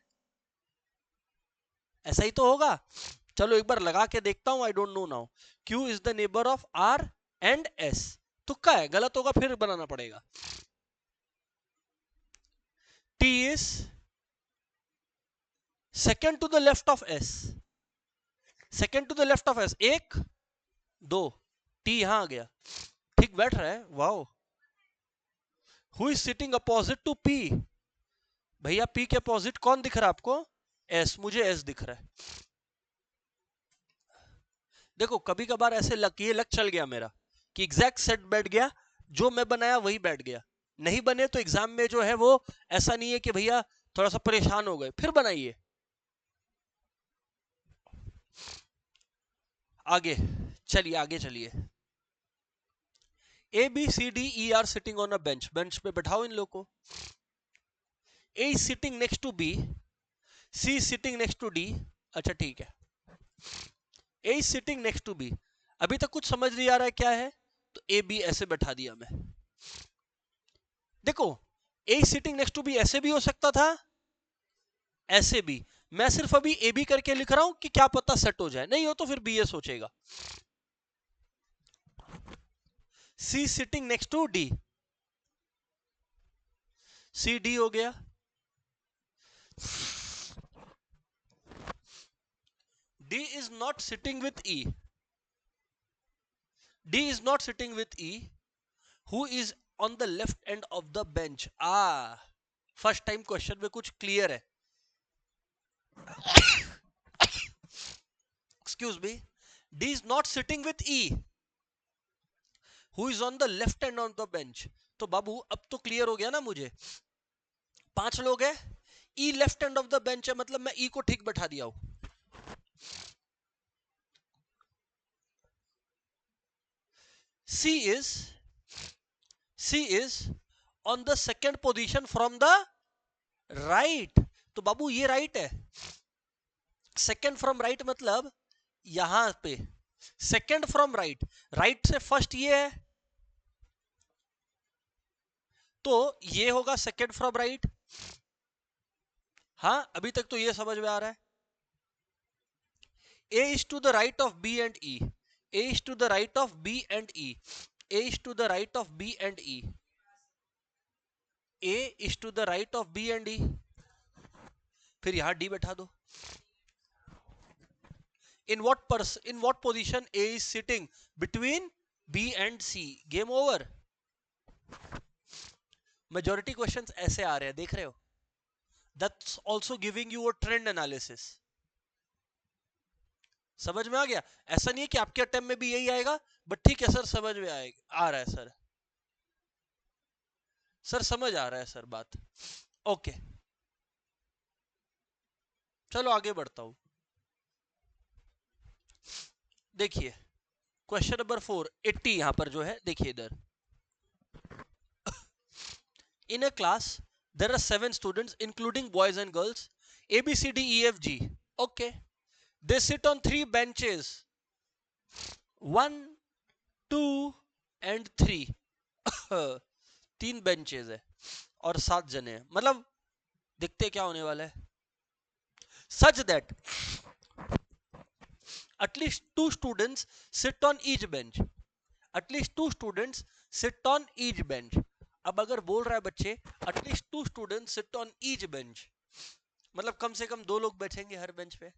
ऐसा ही तो होगा। चलो एक बार लगा के देखता हूं, I don't know now. Q is the neighbour of R and S। तुक्का है, गलत होगा फिर बनाना पड़ेगा। T is second to the left of S, second to the left of S, 1 2, T यहां आ गया। ठीक बैठ रहा है, wow. Who is sitting opposite to P? भैया P के अपोजिट कौन दिख रहा है आपको? S। मुझे S दिख रहा है। देखो कभी कभार ऐसे लग, ये लग चल गया मेरा कि एग्जैक्ट सेट बैठ गया, जो मैं बनाया वही बैठ गया। नहीं बने तो एग्जाम में जो है वो ऐसा नहीं है कि भैया थोड़ा सा परेशान हो गए, फिर बनाइए। आगे चलिए, आगे चलिए। A B C D E are sitting on a bench, bench पे बैठाओ इन लोग को। A is sitting next to B, C sitting next to D. अच्छा ठीक है, A is sitting next to B. अभी तक कुछ समझ नहीं आ रहा है क्या है, तो ए बी ऐसे बैठा दिया मैं। देखो A is sitting next to B ऐसे भी हो सकता था, ऐसे भी। मैं सिर्फ अभी ए बी करके लिख रहा हूं कि क्या पता सेट हो जाए, नहीं हो तो फिर बी ए सोचेगा। C sitting next to D, C D हो गया। D is not sitting with E. D is not sitting with E. Who is on the left end of the bench? Ah, first time question में कुछ clear है. Excuse me. D is not sitting with E, who is on the left hand on the bench. तो बाबू अब तो clear हो गया ना मुझे. 5 लोग हैं, E left hand of the bench है, मतलब मैं E को ठीक बैठा दिया हूं. C is on the second position from the right. तो बाबू ये राइट है. सेकंड फ्रॉम राइट मतलब यहां पे सेकंड फ्रॉम राइट. राइट से फर्स्ट ये है, तो ये होगा सेकंड फ्रॉम राइट. हाँ, अभी तक तो ये समझ में आ रहा है. A is to the right of B and E. A is to the right of B and E. A is to the right of B and E. A is to the right of B and E. फिर यहां D बैठा दो. In what position A is sitting between B and C? Game over. Majority questions ऐसे आ रहे हैं, देख रहे हो. That's also giving you a trend analysis. समझ में आ गया. ऐसा नहीं है कि आपके अटेम्प्ट में भी यही आएगा, बट ठीक है सर, समझ में आ रहा है सर. सर समझ आ रहा है सर बात. ओके, चलो आगे बढ़ता हूं. देखिए क्वेश्चन नंबर 4, 80 यहां पर जो है, देखिए इधर. In a class there are 7 students including boys and girls, A B C D E F G. Okay, they sit on 3 benches, 1 2 and 3. 3 benches है और 7 जने हैं, मतलब देखते क्या होने वाला है. Such that at least 2 students sit on each bench. At least 2 students sit on each bench. अब अगर बोल रहा है बच्चे at least 2 students sit on each bench, मतलब कम से कम 2 लोग बैठेंगे हर बेंच पे.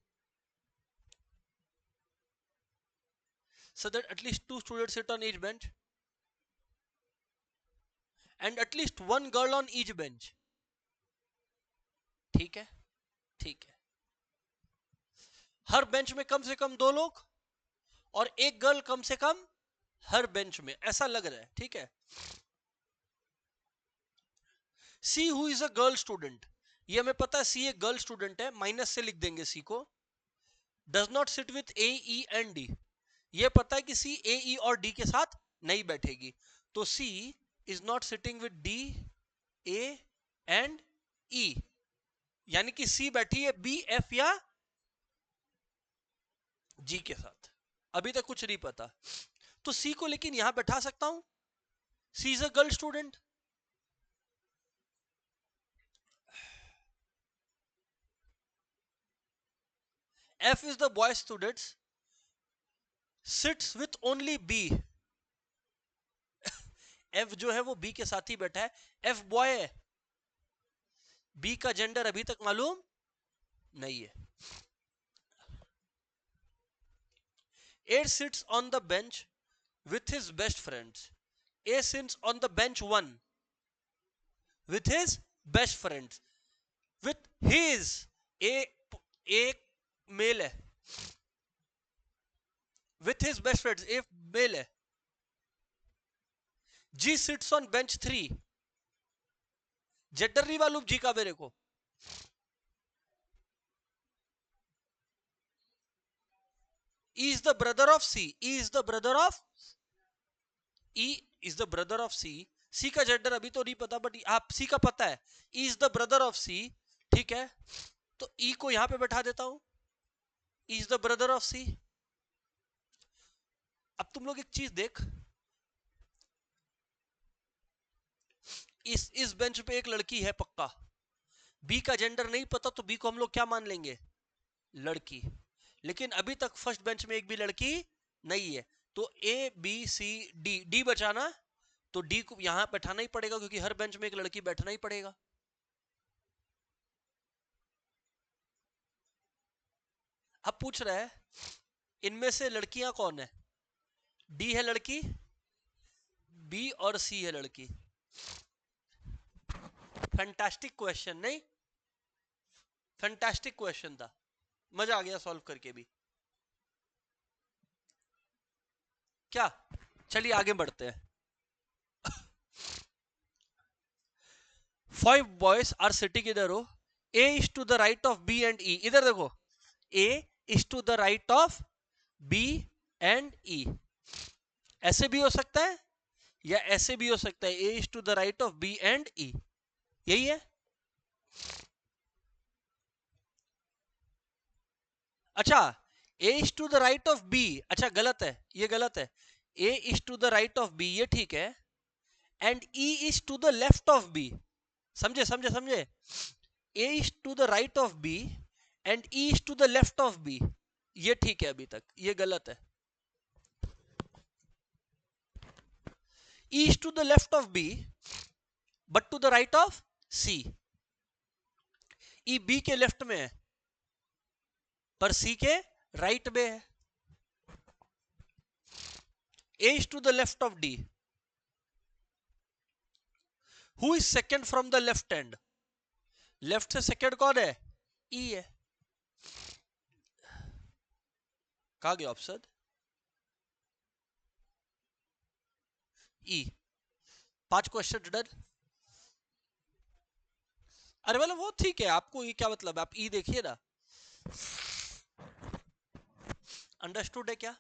So that at least 2 students sit on each bench and at least 1 girl on each bench. ठीक है, ठीक है. हर बेंच में कम से कम 2 लोग और एक गर्ल कम से कम हर बेंच में, ऐसा लग रहा है. ठीक है. C who is a girl student, ये हमें पता है सी एक गर्ल स्टूडेंट है, माइनस से लिख देंगे सी को. Does not sit with A E and D, ये पता है कि सी ए ई और डी के साथ नहीं बैठेगी, तो C is not sitting with D A and E, यानी कि सी बैठी है बी एफ या जी के साथ. अभी तक कुछ नहीं पता, तो सी को लेकिन यहां बैठा सकता हूं. C is a girl student. F is the boy student, sits with only B. F जो है वो B के साथ ही बैठा है. F बॉय है, B का जेंडर अभी तक मालूम नहीं है. A sits on the bench with his best friends. A sits on the bench 1 with his best friends. With his, A male है, with his best friends A male है. G sits on bench 3. Gender नहीं मालूम जी का मेरे को. E is the brother of C. E is the brother of E is the brother of C. C का gender अभी तो नहीं पता, बट आप C का पता है. E is the brother of C. ठीक है, तो E को यहां पे बैठा देता हूं. E is the brother of C. अब तुम लोग एक चीज देख, इस बेंच पे एक लड़की है पक्का. बी का जेंडर नहीं पता, तो बी को हम लोग क्या मान लेंगे, लड़की. लेकिन अभी तक फर्स्ट बेंच में एक भी लड़की नहीं है, तो A B C D, D बचाना, तो डी को यहां बैठाना ही पड़ेगा, क्योंकि हर बेंच में एक लड़की बैठना ही पड़ेगा. अब पूछ रहा है इनमें से लड़कियां कौन है. डी है लड़की, बी और सी है लड़की. फैंटास्टिक क्वेश्चन नहीं, फैंटास्टिक क्वेश्चन था, मजा आ गया सॉल्व करके भी। क्या, चलिए आगे बढ़ते हैं। 5 boys are sitting in a row. A is to the right of B and E. इधर देखो, A is to the right of B and E. ऐसे भी हो सकता है या ऐसे भी हो सकता है, A is to the right of B and E. यही है। अच्छा, A is to the right of B, अच्छा गलत है, ये गलत है। A is to the right of B, ये ठीक है। And E is to the left of B, समझे समझे समझे। A is to the right of B and E is to the left of B, ये ठीक है अभी तक, ये गलत है। E is to the left of B but to the right of C. E B के लेफ्ट में है पर C के राइट में है। A is to the left of D. Who is second from the left hand? Left से second कौन है? E है। कहा गया ऑप्शन? E। 5 question done. अरे मतलब वो ठीक है, आपको ये क्या मतलब, आप E देखिए ना। अंडरस्टूड है क्या?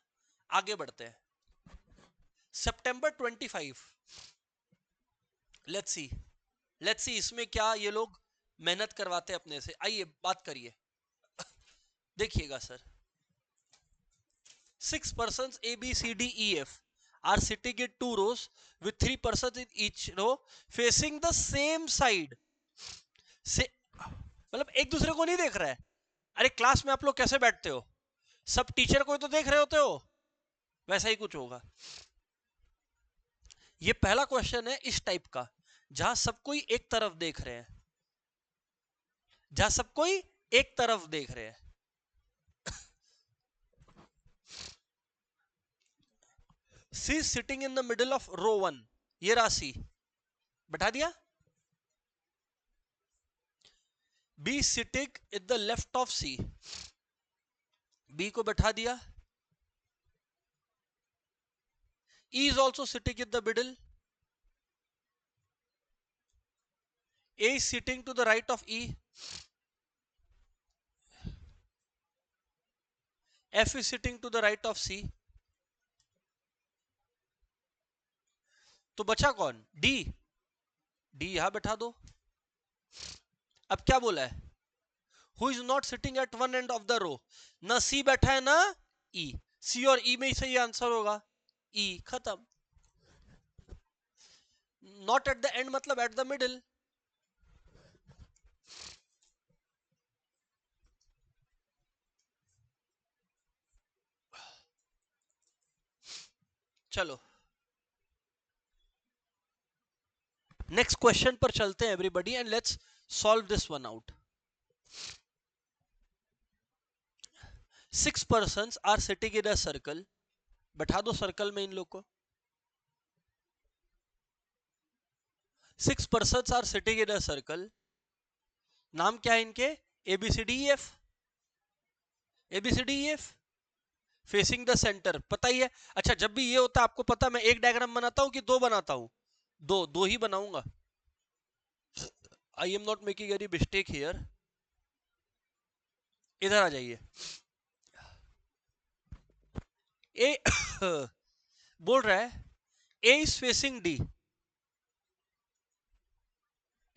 आगे बढ़ते हैं। सितंबर 25, लेट्स सी इसमें क्या ये लोग मेहनत करवाते हैं अपने से। आइए बात करिए। देखिएगा sir, 6 persons A B C D E F are sitting in 2 rows with 3 persons in each row facing the same side. से मतलब एक दूसरे को नहीं देख रहा है। अरे क्लास में आप लोग कैसे बैठते हो, सब टीचर को तो देख रहे होते हो, वैसा ही कुछ होगा। ये पहला क्वेश्चन है इस टाइप का, जहां सब कोई एक तरफ देख रहे हैं, जहां सब कोई एक तरफ देख रहे हैं। C is sitting in the middle of row 1, ये रहा C, बैठा दिया। B is sitting in the left of C, B को बैठा दिया। E is also sitting in the middle. A is sitting to the right of E. F is sitting to the right of C. तो बचा कौन? D। D यहां बैठा दो। अब क्या बोला है? Who is not sitting at one end of the row? ना C बैठा है ना E। C और E में ही सही आंसर होगा, E। खत्म। Not at the end मतलब at the middle। चलो नेक्स्ट क्वेश्चन पर चलते हैं everybody, and let's solve this one out. 6 persons are sitting in a circle, बैठा दो सर्कल में इन लोग को। 6 persons are sitting in a circle, नाम क्या है इनके? ABCDEF। ABCDEF facing the centre, पता ही है। अच्छा जब भी ये होता है आपको पता, मैं एक डायग्राम बनाता हूं कि 2 बनाता हूं? दो ही बनाऊंगा। I am not making any mistake here. इधर आ जाइए। ए बोल रहा है A is facing D,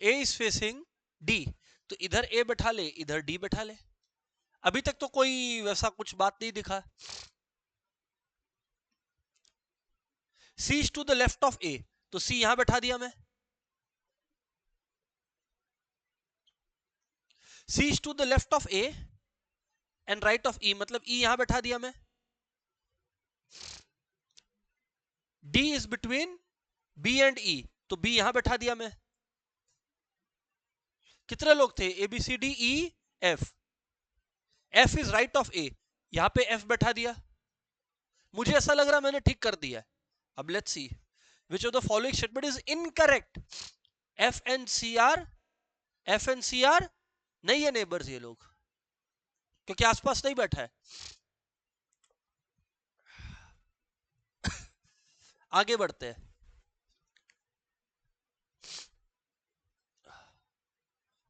A is facing D, तो इधर A बैठा ले, इधर D बैठा ले। अभी तक तो कोई वैसा कुछ बात नहीं दिखा। C is to the left of A, तो C यहां बैठा दिया मैं। C is to the left of A and right of E, मतलब E यहां बैठा दिया मैं। D is between B and E, तो B यहां बैठा दिया मैं। कितने लोग थे? A B C D E F। F is right of A, यहां पे F बैठा दिया। मुझे ऐसा लग रहा मैंने ठीक कर दिया। अब let's C which of the following statement is incorrect. F and C are F and C are नहीं है नेबर्स ये लोग, क्योंकि आसपास नहीं बैठा है। आगे बढ़ते हैं।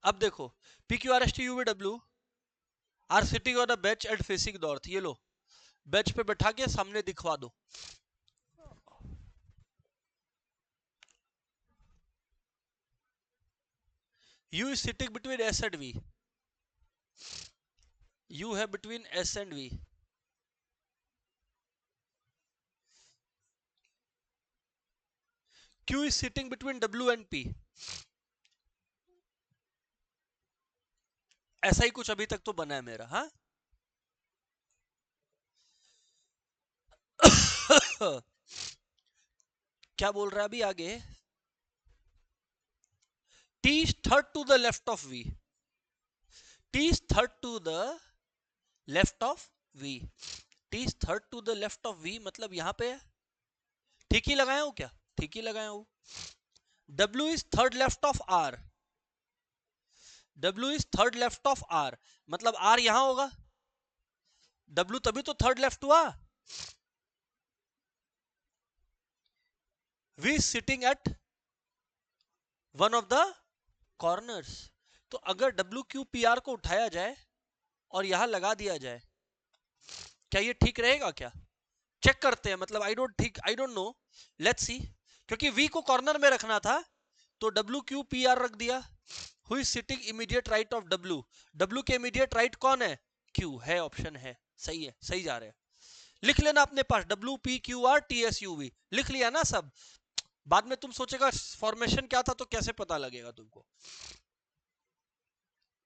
अब देखो, P Q R S T U V W are sitting on a bench and facing north. ये लो, बेंच पे बैठा के सामने दिखवा दो। U is sitting between S and V. U है between S and V. Q is sitting between W and P. ऐसा ही कुछ अभी तक तो बना है मेरा। हाँ क्या बोल रहा है अभी आगे? T is third to the left of V. T is third to the left of V. T is third to the left of V मतलब यहां पे है। ठीक ही लगाया हूं क्या? ठीक ही लगाया हूं। W is third left of R. W is third left of R मतलब R यहां होगा। W तभी तो थर्ड लेफ्ट हुआ। V is sitting at one of the corners. तो अगर WQPR को उठाया जाए और यहां लगा दिया जाए, क्या ये ठीक रहेगा क्या? चेक करते हैं। मतलब आई डोंट नो, लेट्स सी। क्योंकि V को कॉर्नर में रखना था तो WQPR रख दिया। Who is sitting immediate right of W? W के इमीडिएट राइट कौन है? Q है, ऑप्शन है। सही है, सही जा रहे हैं। लिख लेना अपने पास, WPQRTSUV लिख लिया ना सब। बाद में तुम सोचेगा फॉर्मेशन क्या था, तो कैसे पता लगेगा तुमको।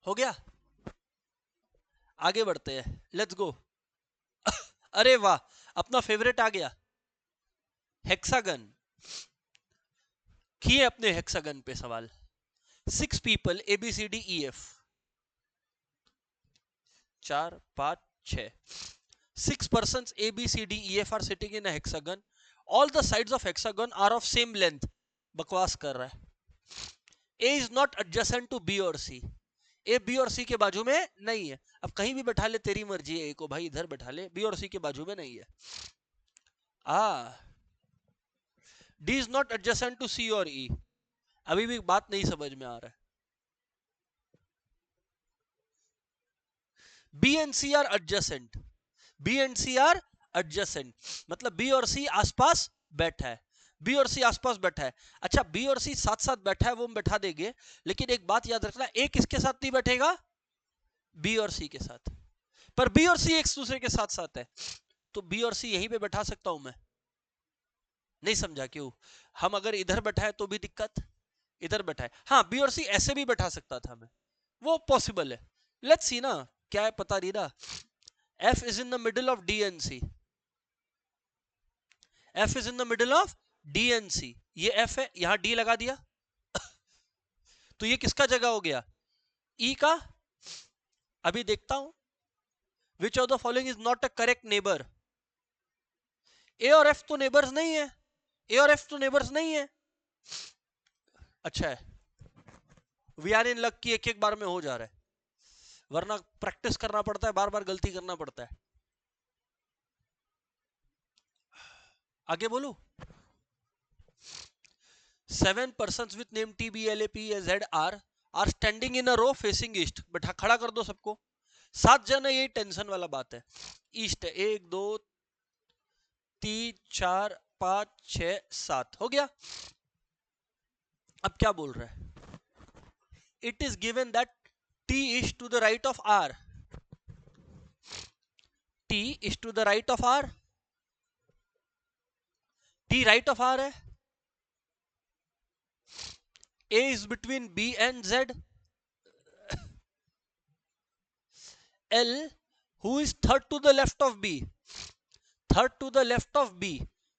हो गया? आगे बढ़ते हैं, लेट्स गो। अरे वाह, अपना फेवरेट आ गया, हेक्सागन। किए अपने हेक्सागन पे सवाल। 6 people ABCDEF, 4 5 6, 6 persons ABCDEF are sitting in a hexagon. All the sides of hexagon are of same length. बकवास कर रहा है। A is not adjacent to B और C. A B और C के बाजू में नहीं है। अब कहीं भी बैठा ले, तेरी मर्जी है। A को भाई इधर बैठा ले, B और C के बाजू में नहीं है। D is not adjacent to C और E। अभी भी बात नहीं समझ में आ रहा है। B and C are adjacent. B and C are adjacent मतलब B और C आसपास बैठा है। B और C आसपास बैठा है। अच्छा, B और C साथ साथ बैठा है, वो हम बैठा देंगे। लेकिन एक बात याद रखना, एक किसके साथ नहीं बैठेगा? B और C के साथ। पर B और C एक दूसरे के साथ साथ है, तो B और C यहीं पे बैठा सकता हूं मैं। नहीं समझा क्यों? हम अगर इधर बैठा है तो भी दिक्कत, इधर बैठा है। हाँ, B और C ऐसे भी बैठा सकता था मैं, वो पॉसिबल है। लेट्स सी ना, क्या है पता नहीं ना। F is in the middle of D and C. F is in the middle of D and C. ये F है, यहां D लगा दिया तो ये किसका जगह हो गया? E का। अभी देखता हूं, Which of the following is not a correct neighbor? A और F तो नेबर्स नहीं है। A और F तो नेबर्स नहीं है। अच्छा है, वी आर इन लक की एक एक बार में हो जा रहा है, वरना प्रैक्टिस करना पड़ता है, बार बार गलती करना पड़ता है। आगे बोलू। 7 persons with name T B L A P Z R are standing in a row facing east। बैठा खड़ा कर दो सबको। 7 जन है, ये टेंशन वाला बात है। ईस्ट है, 1 2 3 4 5 6 7 हो गया। अब क्या बोल रहा है? It is given that T is to the right of R. T is to the right of R. T right of R है। A is between B and Z. L, who is third to the left of B? Third to the left of B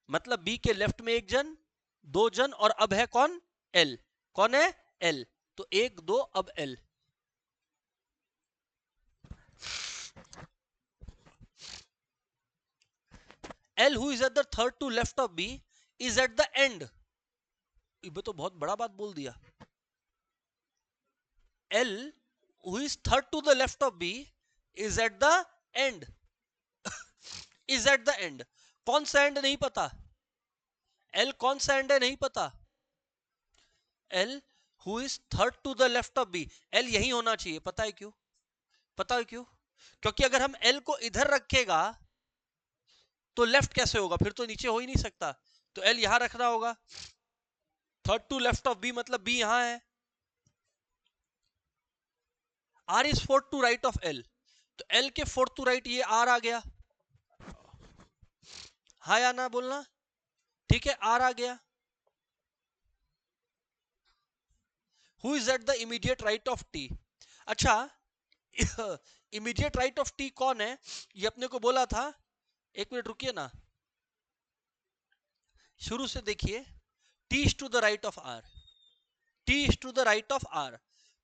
मतलब B के left में एक जन, 2 जन, और अब है कौन? L। कौन है? L। तो 1 2 अब L। L who is at the third to left of B is at the end। ये तो बहुत बड़ा बात बोल दिया। L who is third to the left of B is at the end. is at the end. कौन सा and नहीं पता? L कौन सा एंड है नहीं पता? L who is third to the left of B. L यही होना चाहिए. पता है क्यों? पता है क्यों? क्योंकि अगर हम L को इधर रखेगा तो लेफ्ट कैसे होगा? फिर तो नीचे हो ही नहीं सकता. तो L यहां रखना होगा. Third to left of B मतलब B यहां है. R is fourth to right of L. तो L के फोर्थ टू राइट ये R आ गया. हाँ या ना बोलना. ठीक है, R आ गया. Who is at the immediate right of T? अच्छा, इमीडिएट राइट ऑफ T कौन है? ये अपने को बोला था. एक मिनट रुकिए ना, शुरू से देखिए. T is to the right of R. T is to the right of R.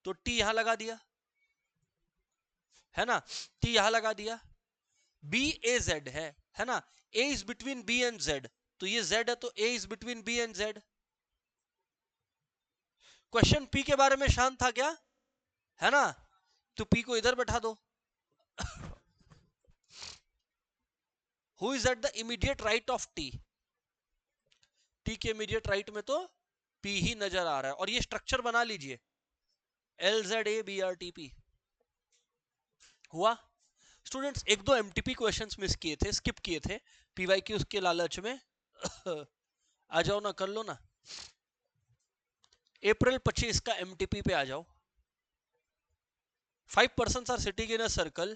तो T यहां लगा दिया है ना. T यहां लगा दिया. B A Z है ना. A is between B and Z. तो ये Z है तो A is between B and Z. Question P के बारे में शांत था क्या? है ना. तो P को इधर बैठा दो. Who is at the immediate right of T? T के immediate right में तो P ही नजर आ रहा है. और ये स्ट्रक्चर बना लीजिए. LZABRTP हुआ. स्टूडेंट्स एक दो MTP क्वेश्चंस मिस किए थे, स्किप किए थे PYQs के लालच में. आ जाओ ना, कर लो ना. अप्रैल 25 का MTP पे आ जाओ. 5 persons are sitting in a circle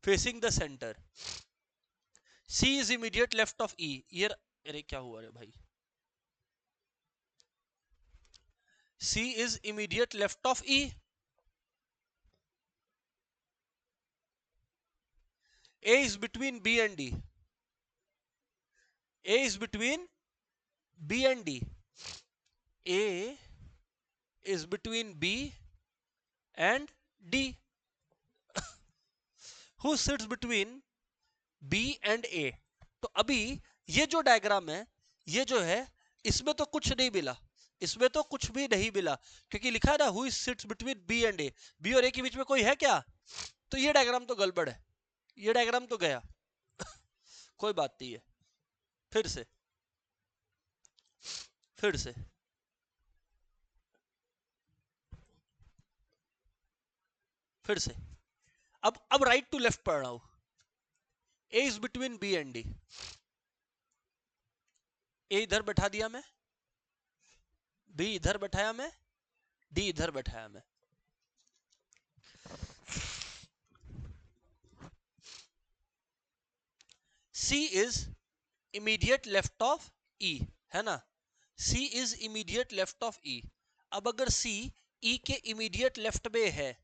facing the center. C is immediate left of E. ये अरे क्या हुआ रे भाई? C is immediate left of E. A is between B and D. A is between B and D. A is between B and D. Who sits between B and A? तो अभी ये जो डायग्राम है, ये जो है, इसमें तो कुछ नहीं मिला. इसमें तो कुछ भी नहीं मिला क्योंकि लिखा है ना who sits between B and A. B और A के बीच में कोई है क्या? तो ये डायग्राम तो गड़बड़ है. ये डायग्राम तो गया. कोई बात नहीं है. फिर से अब राइट टू लेफ्ट पढ़ रहा हूं. A is between B and D. A इधर बैठा दिया मैं, B इधर बैठाया मैं, D इधर बैठाया मैं. C is immediate left of E है ना. C is immediate left of E. अब अगर C E के immediate left में है,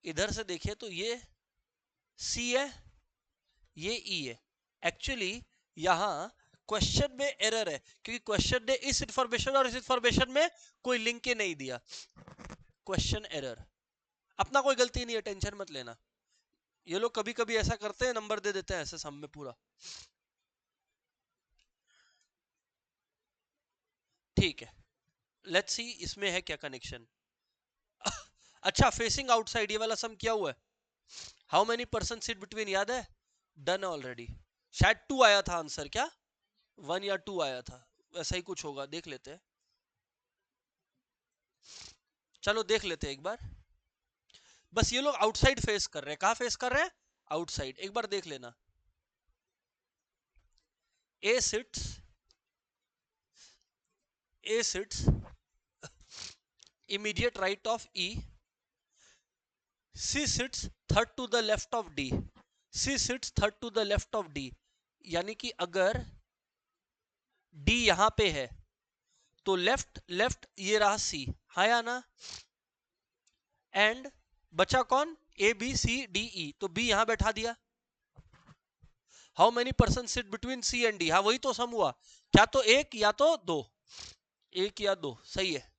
इधर से देखिए तो ये C है, ये E है. एक्चुअली यहां क्वेश्चन में एरर है क्योंकि क्वेश्चन ने इस इंफॉर्मेशन और इस इंफॉर्मेशन में कोई लिंक ही नहीं दिया. Question error. अपना कोई गलती नहीं है, टेंशन मत लेना. ये लोग कभी कभी ऐसा करते हैं, नंबर दे देते हैं ऐसे सम में पूरा. ठीक है, लेट्स सी इसमें है क्या कनेक्शन. अच्छा, फेसिंग आउटसाइड ये वाला सम किया हुआ है. How many person sit between याद है? Done already. शायद 2 आया था आंसर. क्या 1 या 2 आया था? वैसा ही कुछ होगा, देख लेते हैं. चलो देख लेते हैं एक बार. बस ये लोग आउटसाइड फेस कर रहे हैं. कहां फेस कर रहे हैं? आउटसाइड. एक बार देख लेना. A sits immediate right of E. C sits third to the left of D. C sits third to the left of D. यानी कि अगर D यहां पे है तो लेफ्ट ये रहा C. हाँ या ना. एंड बचा कौन? A B C D E. तो B यहां बैठा दिया. How many person sit between C and D? हाँ वही तो सम हुआ. क्या तो एक या तो दो. एक या दो. सही है.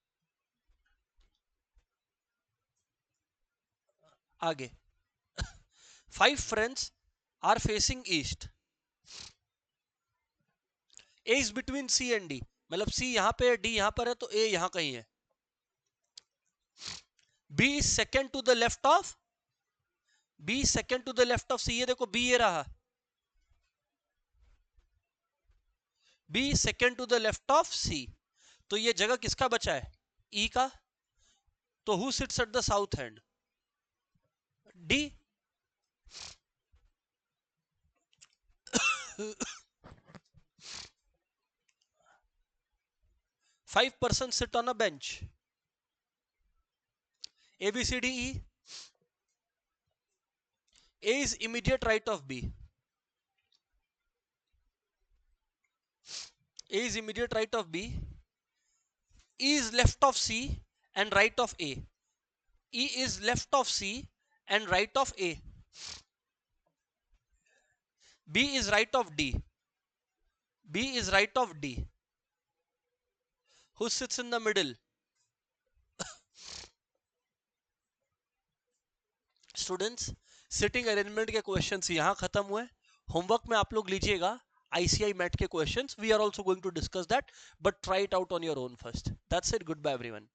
आगे. 5 friends are facing east. A is between C and D. मतलब C यहां पे है, D यहां पर है, तो A यहां कहीं है. B is second to the left of C. ये देखो B ये रहा, B is second to the left of C. तो ये जगह किसका बचा है? E का. तो who sits at the south end? D. 5 persons sit on a bench. A, B, C, D, E. A is immediate right of B. A is immediate right of B. E is left of C and right of A. E is left of C and right of A. B is right of D. B is right of D. Who sits in the middle? Students, sitting arrangement के questions यहां खत्म हुए. Homework में आप लोग लीजिएगा ICI mat के questions. We are also going to discuss that, but try it out on your own first. That's it. Good bye everyone.